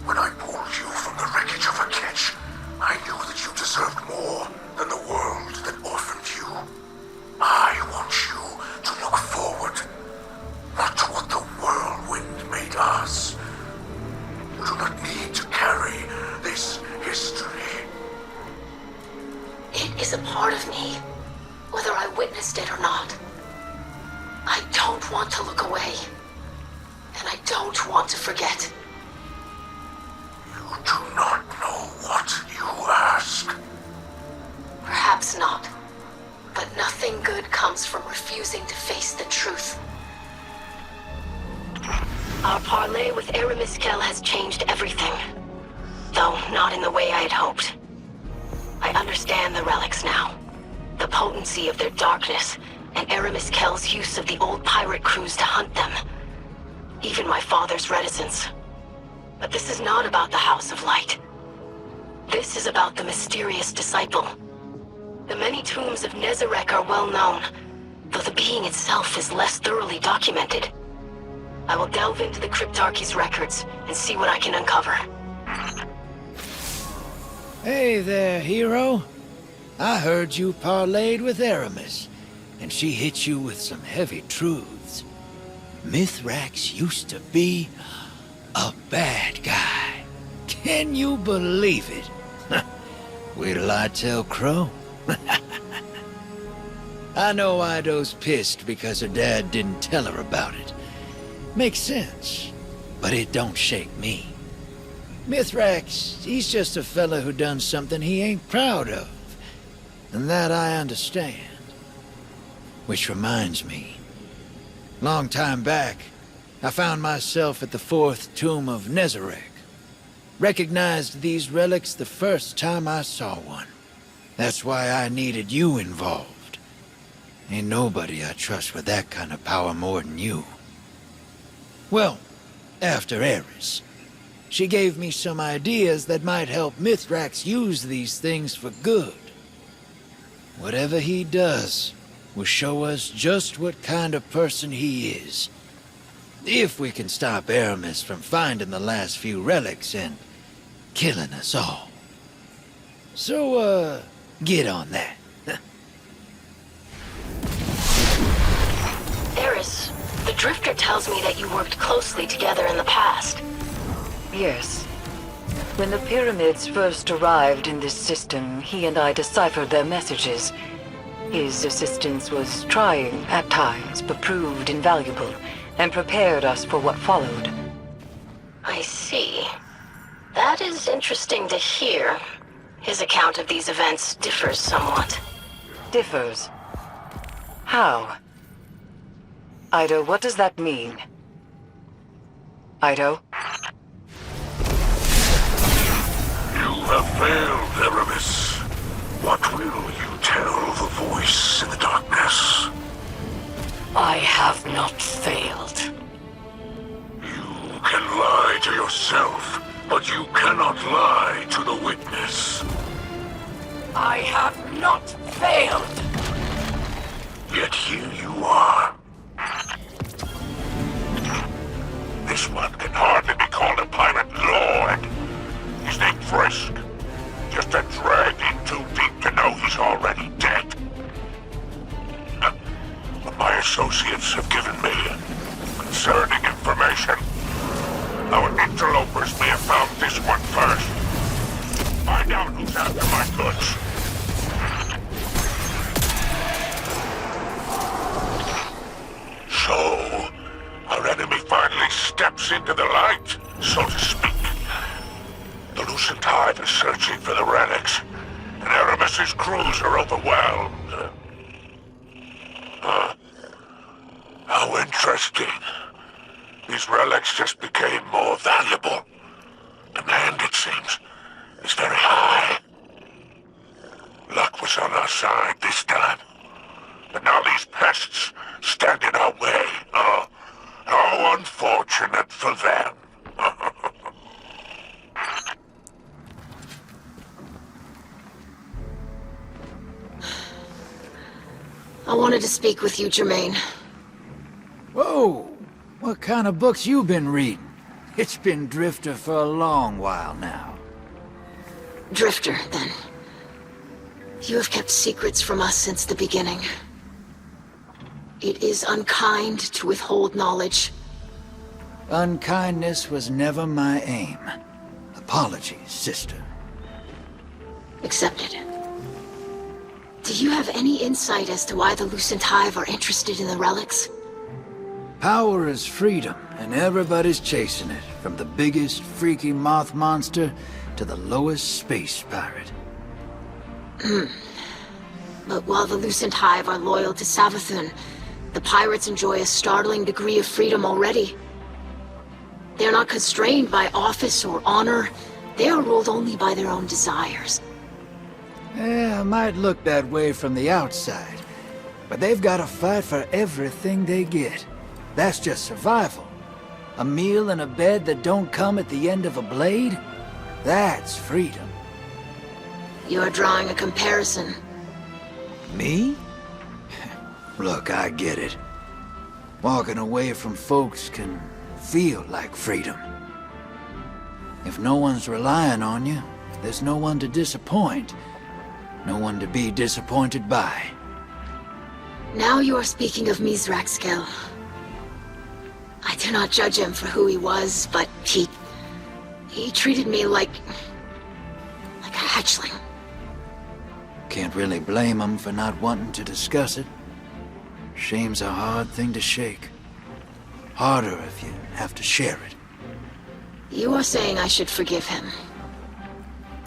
When I pulled you from the wreckage of a ketch, I knew that you deserved more than the world that orphaned you. I want you to look forward, not to what the whirlwind made us. You do not need to carry this history. It is a part of me, whether I witnessed it or not. I don't want to look away, and I don't want to forget. You do not know what you ask. Perhaps not, but nothing good comes from refusing to face the truth. Our parley with Eramis Kell has changed everything, though not in the way I had hoped. I understand the relics now, the potency of their darkness, and Eramis Kell's use of the old pirate crews to hunt them. Even my father's reticence. But this is not about the House of Light. This is about the mysterious disciple. The many tombs of Nezarec are well known, though the being itself is less thoroughly documented. I will delve into the Cryptarchy's records and see what I can uncover. Hey there, hero. I heard you parlayed with Eramis, and she hit you with some heavy truths. Mithrax used to be a bad guy. Can you believe it? Wait till I tell Crow. I know Eido's pissed because her dad didn't tell her about it. Makes sense, but it don't shake me. Mithrax, he's just a fella who done something he ain't proud of. And that I understand. Which reminds me. Long time back, I found myself at the fourth tomb of Nezarec. Recognized these relics the first time I saw one. That's why I needed you involved. Ain't nobody I trust with that kind of power more than you. Well, after Eris, she gave me some ideas that might help Mithrax use these things for good. Whatever he does will show us just what kind of person he is. If we can stop Eramis from finding the last few relics and killing us all. So, get on that. Eris, the Drifter tells me that you worked closely together in the past. Yes. When the pyramids first arrived in this system, he and I deciphered their messages. His assistance was trying at times, but proved invaluable, and prepared us for what followed. I see. That is interesting to hear. His account of these events differs somewhat. Differs? How? Eido, what does that mean? Eido? You have failed, Eramis. What will you tell the voice in the darkness? I have not failed. You can lie to yourself, but you cannot lie to the witness. I have not failed! Yet here you are. This one can hardly be called a pirate lord. He's named Frisk. Just a drag in too deep to know he's already dead. But my associates have given me concerning information. Our interlopers may have found this one first. Find out who's after my goods. So, our enemy finally steps into the light, so to speak. The Lucent Hive is searching for the relics, and Eramis' crews are overwhelmed. How interesting. These relics just became more valuable. Demand, it seems, is very high. Luck was on our side this time. But now these pests stand in our way. Oh, how unfortunate for them. I wanted to speak with you, Jermaine. Whoa! What kind of books you been reading? It's been Drifter for a long while now. Drifter, then. You have kept secrets from us since the beginning. It is unkind to withhold knowledge. Unkindness was never my aim. Apologies, sister. Accepted. Do you have any insight as to why the Lucent Hive are interested in the relics? Power is freedom, and everybody's chasing it, from the biggest freaky moth monster to the lowest space pirate. But while the Lucent Hive are loyal to Savathun, the pirates enjoy a startling degree of freedom already. They're not constrained by office or honor. They are ruled only by their own desires. Yeah, it might look that way from the outside, but they've got to fight for everything they get. That's just survival. A meal and a bed that don't come at the end of a blade? That's freedom. You are drawing a comparison. Me? Look, I get it. Walking away from folks can feel like freedom. If no one's relying on you, there's no one to disappoint. No one to be disappointed by. Now you are speaking of Mithrax. I do not judge him for who he was, but he treated me like a hatchling. Can't really blame him for not wanting to discuss it. Shame's a hard thing to shake. Harder if you have to share it. You are saying I should forgive him.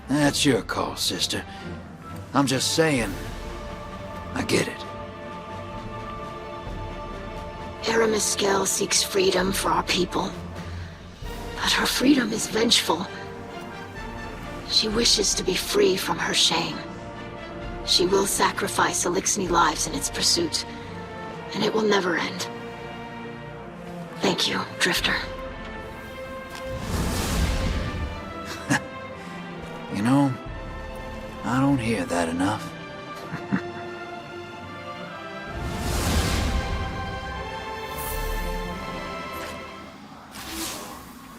That's your call, sister. I'm just saying, I get it. Eramis seeks freedom for our people. But her freedom is vengeful. She wishes to be free from her shame. She will sacrifice Elixni lives in its pursuit, and it will never end. Thank you, Drifter. You know, I don't hear that enough.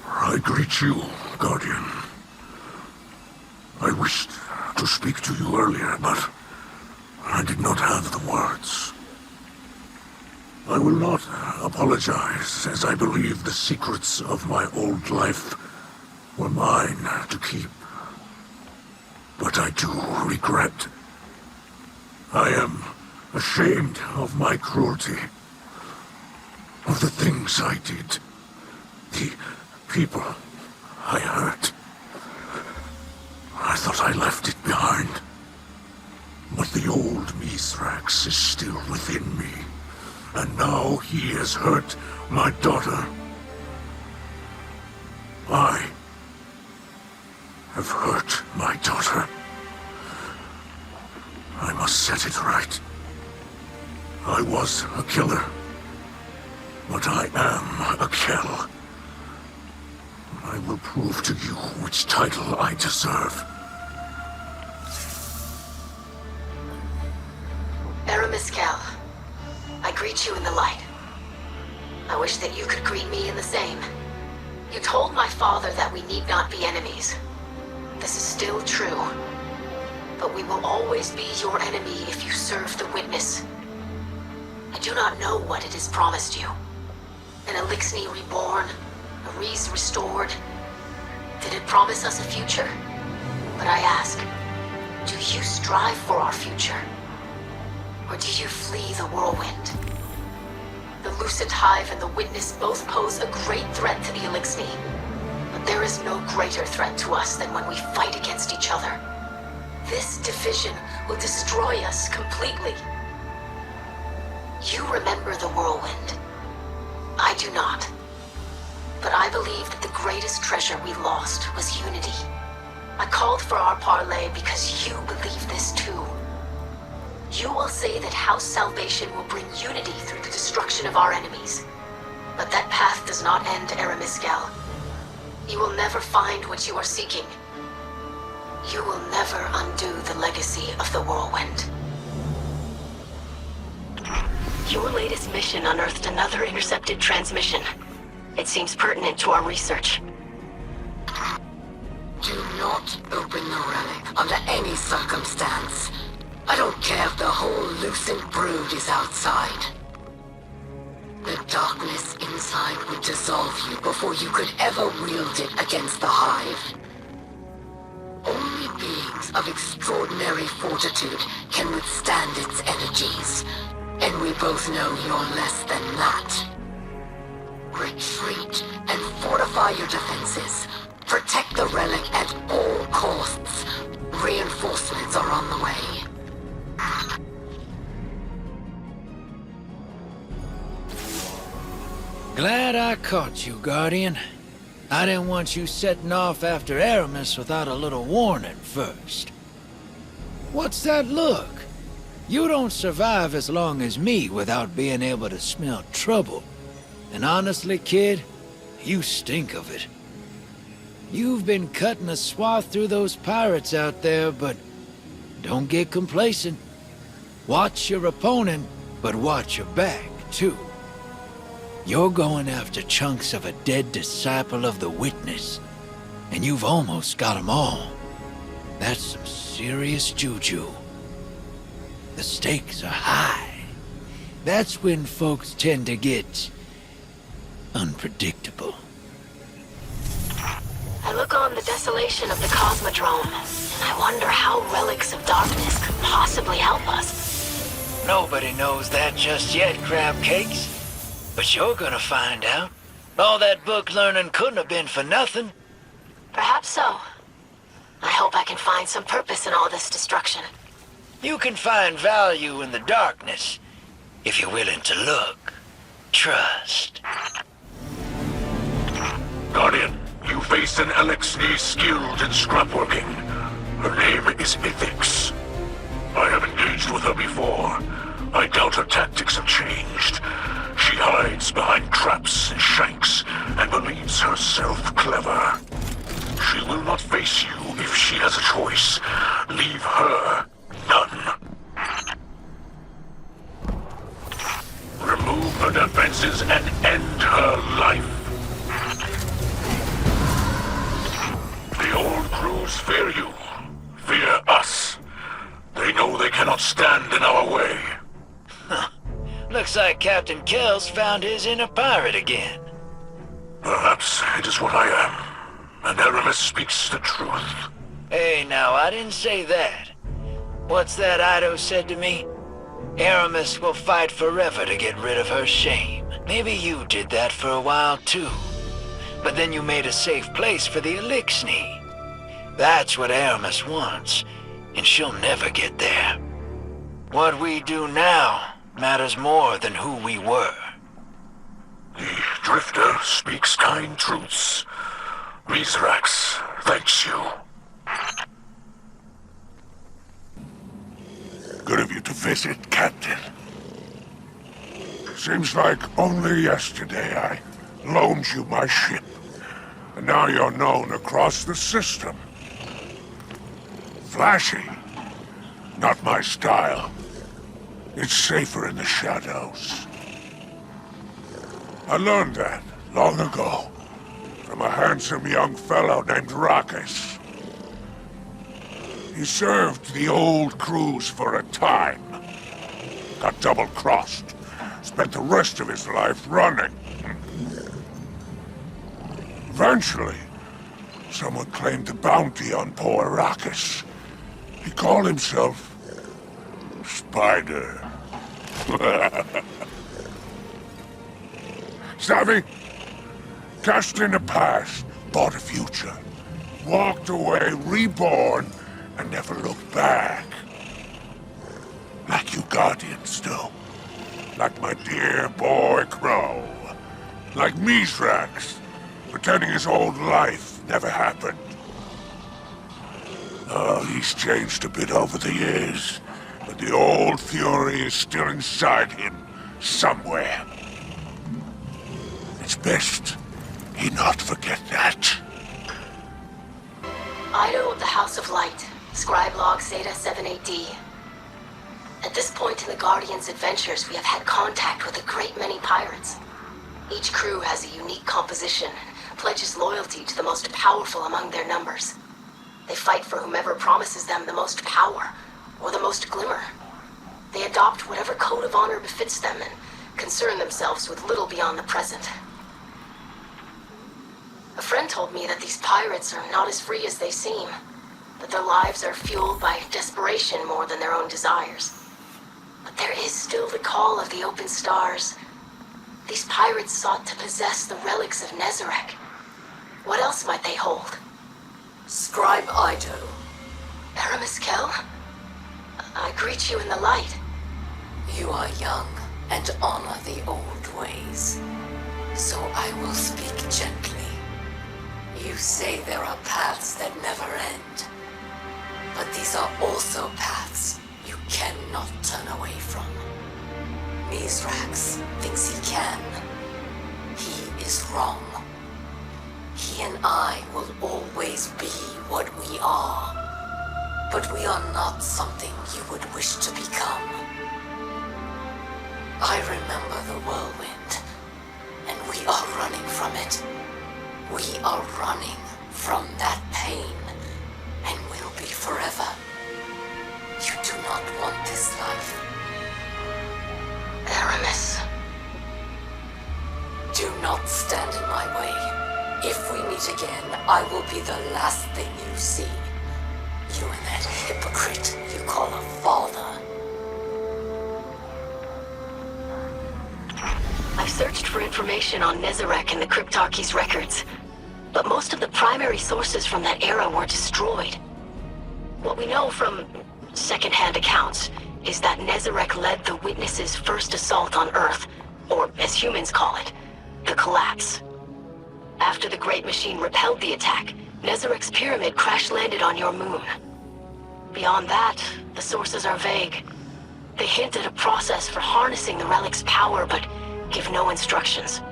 I greet you, Guardian. I wished to speak to you earlier, but I did not have the words. I will not apologize, as I believe the secrets of my old life were mine to keep. But I do regret. I am ashamed of my cruelty, of the things I did, the people I hurt. I thought I left it behind. But the old Mithrax is still within me. And now he has hurt my daughter. I have hurt my daughter. I must set it right. I was a killer, but I am a kill. I will prove to you which title I deserve. Eramis, I greet you in the light. I wish that you could greet me in the same. You told my father that we need not be enemies. This is still true. But we will always be your enemy if you serve the Witness. I do not know what it has promised you. An Elixni reborn, a Reese restored. Did it promise us a future? But I ask, do you strive for our future? Or do you flee the whirlwind? The Lucent Hive and the Witness both pose a great threat to the Elixni. But there is no greater threat to us than when we fight against each other. This division will destroy us completely. You remember the whirlwind. I do not. But I believe that the greatest treasure we lost was unity. I called for our parley because you believe this too. You will say that House Salvation will bring unity through the destruction of our enemies. But that path does not end, Eramis. You will never find what you are seeking. You will never undo the legacy of the whirlwind. Your latest mission unearthed another intercepted transmission. It seems pertinent to our research. Do not open the relic under any circumstance. I don't care if the whole Lucent brood is outside. The darkness inside would dissolve you before you could ever wield it against the Hive. Only beings of extraordinary fortitude can withstand its energies. And we both know you're less than that. Retreat and fortify your defenses. Protect the relic at all costs. Reinforcements are on the way. Glad I caught you, Guardian. I didn't want you setting off after Eramis without a little warning first. What's that look? You don't survive as long as me without being able to smell trouble. And honestly, kid, you stink of it. You've been cutting a swath through those pirates out there, but don't get complacent. Watch your opponent, but watch your back, too. You're going after chunks of a dead disciple of the Witness, and you've almost got them all. That's some serious juju. The stakes are high. That's when folks tend to get unpredictable. I look on the desolation of the Cosmodrome, and I wonder how relics of darkness could possibly help us. Nobody knows that just yet, crab cakes. But you're gonna find out. All that book learning couldn't have been for nothing. Perhaps so. I hope I can find some purpose in all this destruction. You can find value in the darkness, if you're willing to look. Trust. Guardian, you face an Elixni skilled in scrapworking. Her name is Mithrax. I have engaged with her before. I doubt her tactics have changed. She hides behind traps and shanks and believes herself clever. She will not face you if she has a choice. Leave her none. Remove her defenses and end her life. The old crews fear you. Fear us. They know they cannot stand in our way. Looks like Captain Kells found his inner pirate again. Perhaps it is what I am, and Eramis speaks the truth. Hey, now, I didn't say that. What's that Eido said to me? Eramis will fight forever to get rid of her shame. Maybe you did that for a while, too. But then you made a safe place for the Elixni. That's what Eramis wants, and she'll never get there. What we do now matters more than who we were. The Drifter speaks kind truths. Mithrax thanks you. Good of you to visit, Captain. Seems like only yesterday I loaned you my ship. And now you're known across the system. Flashy. Not my style. It's safer in the shadows. I learned that long ago from a handsome young fellow named Rakis. He served the old crews for a time. Got double-crossed. Spent the rest of his life running. Eventually, someone claimed the bounty on poor Rakis. He called himself Spider. Savvy? Cashed in the past, bought a future. Walked away, reborn, and never looked back. Like you Guardians do. Like my dear boy Crow. Like Mithrax, pretending his old life never happened. Oh, he's changed a bit over the years, but the old fury is still inside him, somewhere. It's best he not forget that. Eido of the House of Light, Scribe Log Zeta 78D. At this point in the Guardian's adventures, we have had contact with a great many pirates. Each crew has a unique composition and pledges loyalty to the most powerful among their numbers. They fight for whomever promises them the most power, or the most glimmer. They adopt whatever code of honor befits them and concern themselves with little beyond the present. A friend told me that these pirates are not as free as they seem, that their lives are fueled by desperation more than their own desires. But there is still the call of the open stars. These pirates sought to possess the relics of Nezarec. What else might they hold? Scribe Eido. Eramis Kell? I greet you in the light. You are young and honor the old ways. So I will speak gently. You say there are paths that never end. But these are also paths you cannot turn away from. Mithrax thinks he can. He is wrong. He and I will always be what we are. But we are not something you would wish to become. I remember the whirlwind, and we are running from it. We are running from that pain, and will be forever. You do not want this life. Eramis. Do not stand in my way. If we meet again, I will be the last thing you see. You and that hypocrite you call a father. I've searched for information on Nezarec in the Cryptarchy's records, but most of the primary sources from that era were destroyed. What we know from second-hand accounts is that Nezarec led the Witnesses' first assault on Earth, or as humans call it, the Collapse. After the Great Machine repelled the attack, Nezarec's pyramid crash-landed on your moon. Beyond that, the sources are vague. They hint at a process for harnessing the relic's power, but give no instructions.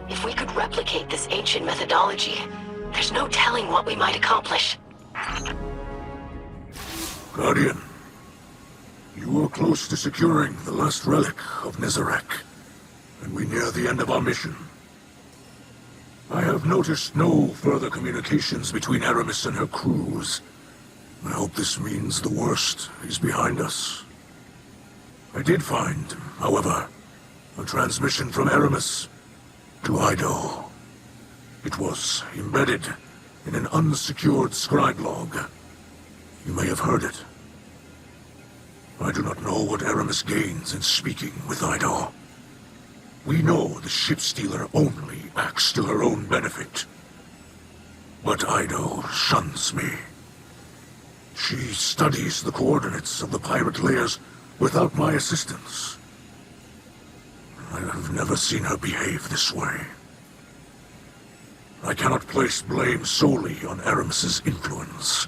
If we could replicate this ancient methodology, there's no telling what we might accomplish. Guardian, you are close to securing the last relic of Nezarec, and we near the end of our mission. I have noticed no further communications between Eramis and her crews. I hope this means the worst is behind us. I did find, however, a transmission from Eramis to Eido. It was embedded in an unsecured scribe log. You may have heard it. I do not know what Eramis gains in speaking with Eido. We know the ship stealer only acts to her own benefit. But Eido shuns me. She studies the coordinates of the pirate layers without my assistance. I have never seen her behave this way. I cannot place blame solely on Eramis' influence.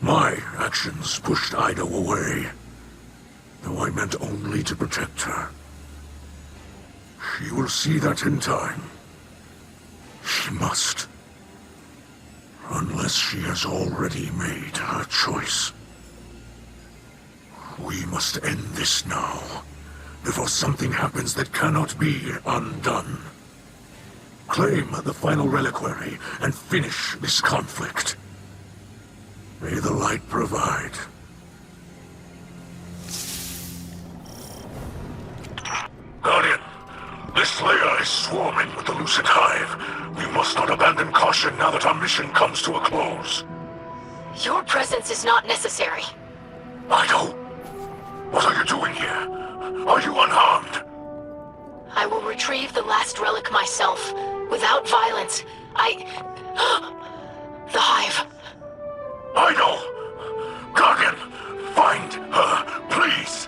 My actions pushed Eido away, though I meant only to protect her. She will see that in time. She must. Unless she has already made her choice. We must end this now, before something happens that cannot be undone. Claim the final reliquary and finish this conflict. May the light provide. Guardian, this layer is swarming with the Lucid Hive. We must not abandon caution now that our mission comes to a close. Your presence is not necessary. Eido, what are you doing here? Are you unharmed? I will retrieve the last relic myself, without violence. The Hive. Eido! Guardian, find her, please!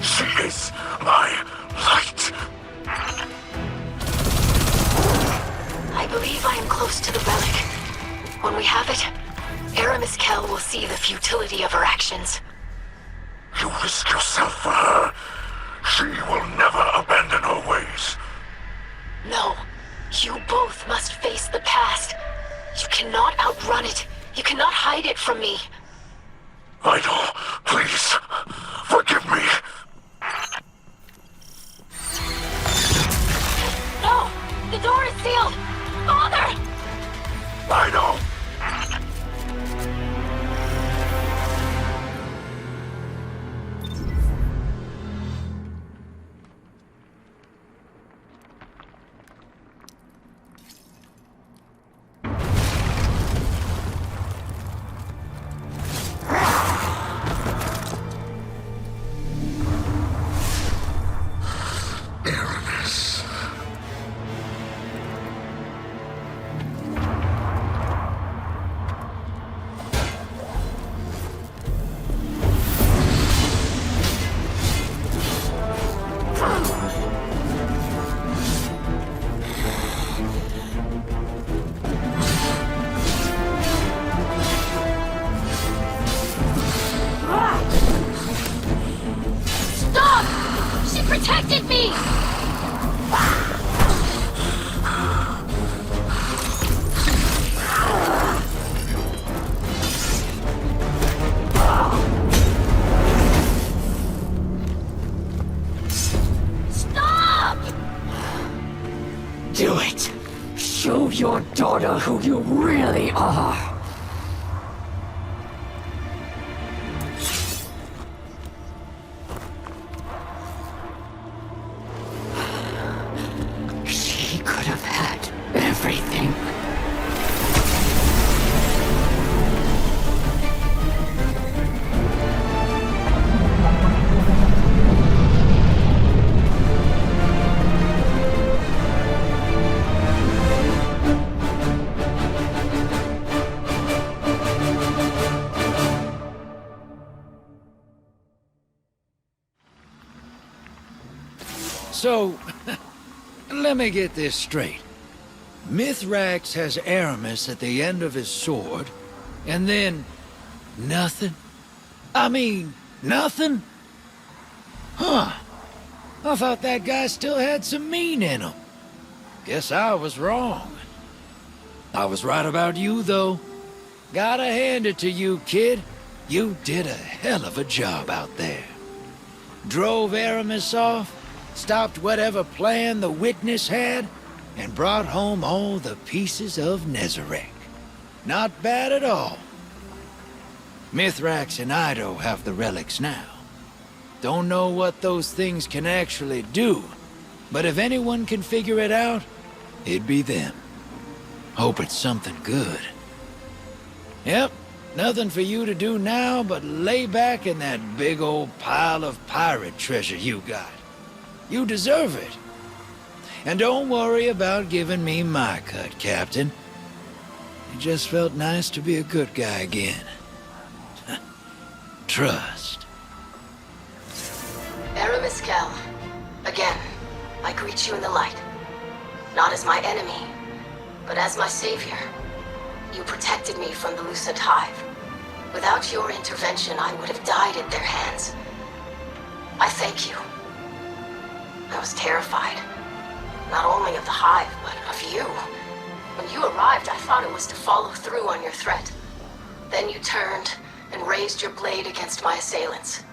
She is my light! I believe I am close to the relic. When we have it, Eramis Kell will see the futility of her actions. You risk yourself for her. She will never abandon her ways. No, you both must face the past. You cannot outrun it. You cannot hide it from me. Eido, please, forgive me. No! The door is sealed! Father! Eido! Eramis. Stop! She protected me! Stop! Do it! Show your daughter who you really are! She could have had everything. So, let me get this straight. Mithrax has Aerimis at the end of his sword, and then nothing? I mean, nothing? Huh. I thought that guy still had some mean in him. Guess I was wrong. I was right about you, though. Gotta hand it to you, kid. You did a hell of a job out there. Drove Eramis off, stopped whatever plan the Witness had, and brought home all the pieces of Nezarec. Not bad at all. Mithrax and Eido have the relics now. Don't know what those things can actually do, but if anyone can figure it out, it'd be them. Hope it's something good. Yep, nothing for you to do now but lay back in that big old pile of pirate treasure you got. You deserve it. And don't worry about giving me my cut, Captain. It just felt nice to be a good guy again. Trust. Eramis, again, I greet you in the light. Not as my enemy, but as my savior. You protected me from the Lucent Hive. Without your intervention, I would have died at their hands. I thank you. I was terrified. Not only of the Hive, but of you. When you arrived, I thought it was to follow through on your threat. Then you turned and raised your blade against my assailants.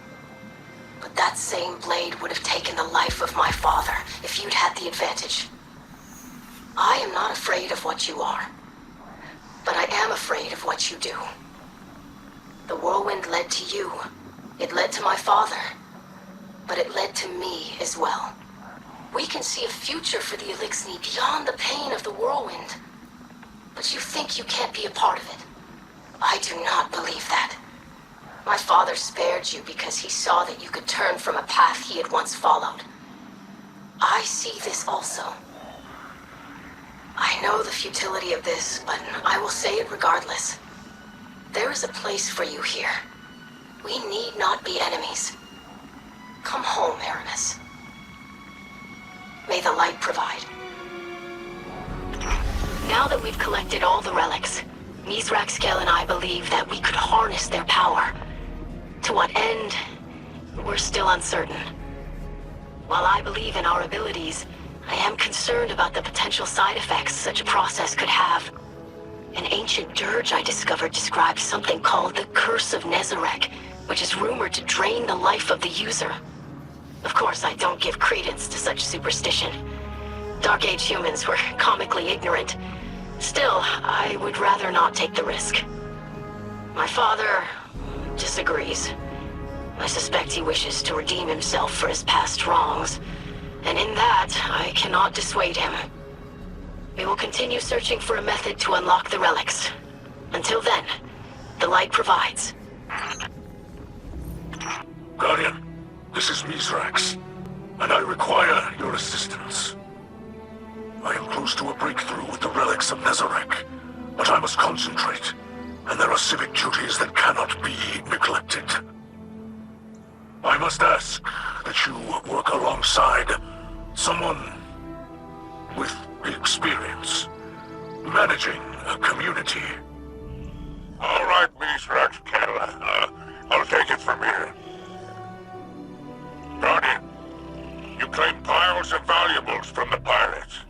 But that same blade would have taken the life of my father if you'd had the advantage. I am not afraid of what you are, but I am afraid of what you do. The whirlwind led to you. It led to my father, but it led to me as well. We can see a future for the Elixni beyond the pain of the whirlwind. But you think you can't be a part of it. I do not believe that. My father spared you because he saw that you could turn from a path he had once followed. I see this also. I know the futility of this, but I will say it regardless. There is a place for you here. We need not be enemies. Come home, Aerimis. May the light provide. Now that we've collected all the relics, Mithrax and I believe that we could harness their power. To what end, we're still uncertain. While I believe in our abilities, I am concerned about the potential side effects such a process could have. An ancient dirge I discovered describes something called the Curse of Nezarec, which is rumored to drain the life of the user. Of course, I don't give credence to such superstition. Dark Age humans were comically ignorant. Still, I would rather not take the risk. My father disagrees. I suspect he wishes to redeem himself for his past wrongs, and in that, I cannot dissuade him. We will continue searching for a method to unlock the relics. Until then, the light provides. Guardian, this is Mithrax, and I require your assistance. I am close to a breakthrough with the relics of Nezarec, but I must concentrate, and there are civic duties that cannot be neglected. I must ask that you work alongside someone with experience managing a community. All right, Mithrax, I'll take it from here. Guardian, you claimed piles of valuables from the pirates.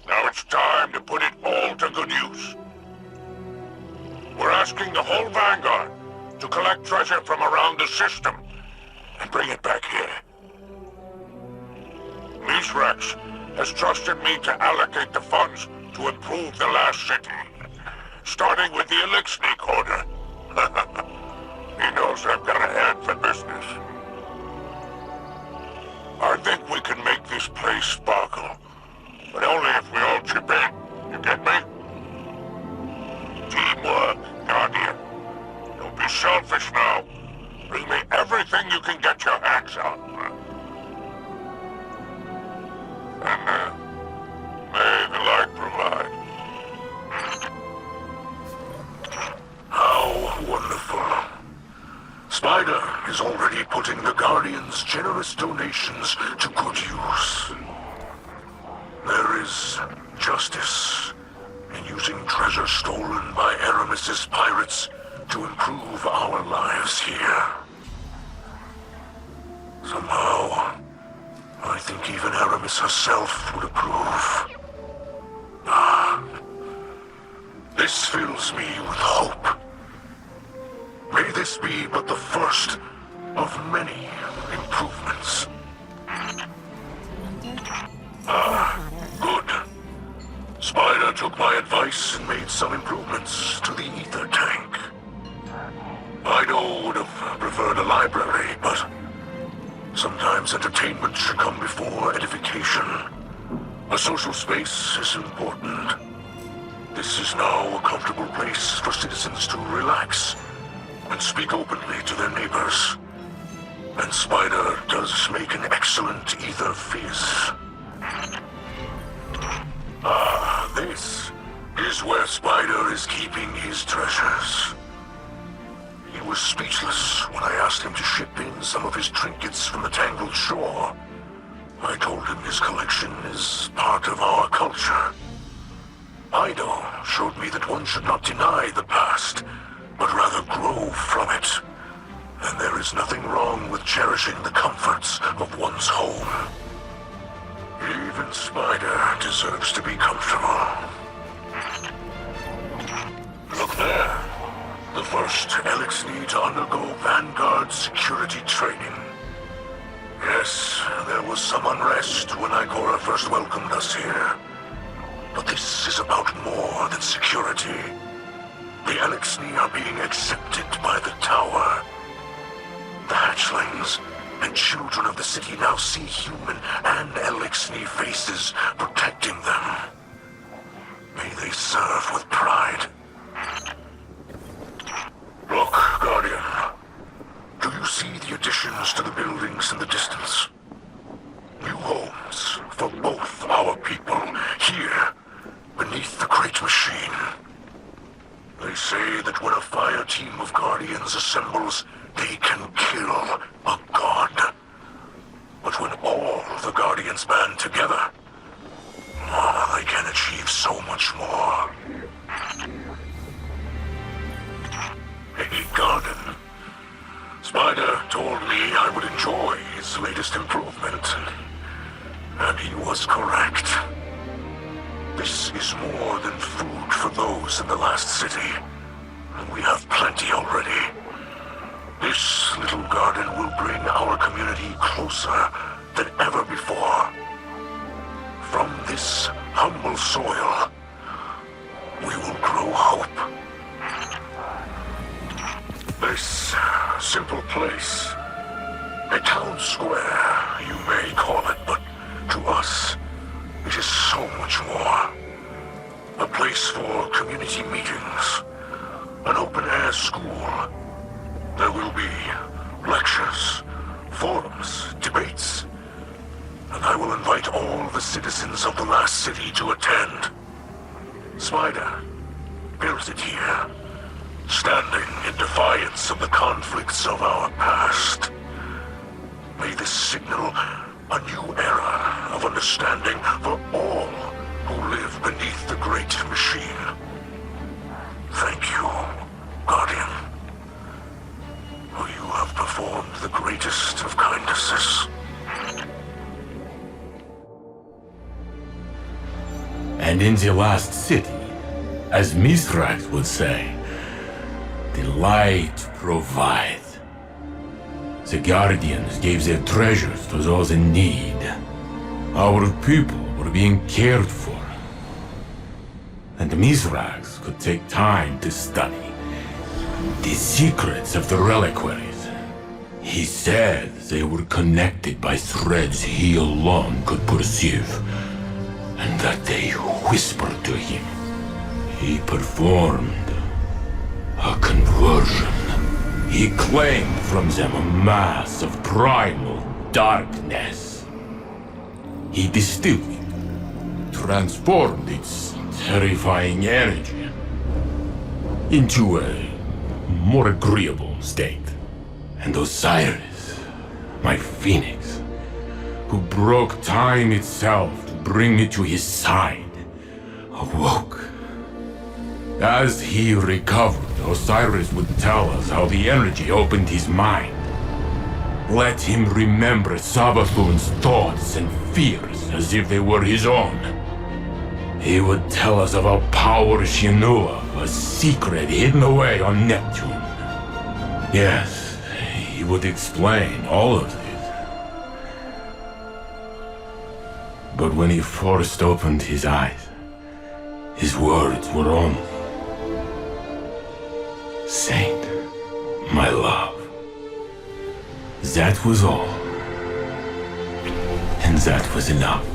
Now it's time to put it all to good use. We're asking the whole Vanguard to collect treasure from around the system and bring it back here. Mithrax has trusted me to allocate the funds to improve the last city, starting with the Elixni quarter. He knows I've got a hand for business. I think we can make this place sparkle, but only if we all chip in. You get me? Teamwork, Guardian. Don't be selfish now. Bring me everything you can get your hands on. And, may the light provide. How wonderful. Spider is already putting the Guardian's generous donations to good use. There is justice in using treasure stolen by Eramis' pirates to improve our lives here. Somehow, I think even Eramis herself would approve. This fills me with hope. May this be but the first of many improvements. Good. Spider took my advice and made some improvements to the ether tank. Eido would have preferred a library, but sometimes entertainment should come before edification. A social space is important. This is now a comfortable place for citizens to relax and speak openly to their neighbors. And Spider does make an excellent ether fizz. This is where Spider is keeping his treasures. He was speechless when I asked him to ship in some of his trinkets from the Tangled Shore. I told him his collection is part of our culture. Eido showed me that one should not deny the past, but rather grow from it. And there is nothing wrong with cherishing the comforts of one's home. Even Spider deserves to be comfortable. Look there. The first Elixni to undergo Vanguard security training. Yes, there was some unrest when Ikora first welcomed us here. But this is about more than security. The Elixni are being accepted by the Tower. The hatchlings and children of the city now see human and Elixni faces protecting them. May they serve with pride. Look, Guardian. Do you see the additions to the buildings in the distance? New homes for both our people here, beneath the Great Machine. They say that when a fire team of Guardians assembles, they can kill a god. But when all the Guardians band together, they can achieve so much more. Hey, Garden. Spider told me I would enjoy his latest improvement, and he was correct. This is more than food for those in the last city, and we have plenty already. This little garden will bring our community closer than ever before. From this humble soil, we will grow hope. This simple place, a town square, you may call it, but to us, it is so much more. A place for community meetings, an open-air school. There will be lectures, forums, debates, and I will invite all the citizens of the last city to attend. Spider built it here, standing in defiance of the conflicts of our past. May this signal a new era of understanding for all who live beneath the Great Machine. Thank you, Guardian. For you have performed the greatest of kindnesses. And in the last city, as Mithrax would say, the light provides. The Guardians gave their treasures to those in need. Our people were being cared for. And Mithrax could take time to study the secrets of the reliquaries. He said they were connected by threads he alone could perceive, and that they whispered to him. He performed a conversion. He claimed from them a mass of primal darkness. He distilled it, transformed its terrifying energy into a more agreeable state. And Osiris, my phoenix, who broke time itself to bring me to his side, awoke. As he recovered, Osiris would tell us how the energy opened his mind. Let him remember Savathun's thoughts and fears as if they were his own. He would tell us of how power she knew of, a secret hidden away on Neptune. Yes, he would explain all of this. But when he first opened his eyes, his words were only, "Saint, my love." That was all. And that was enough.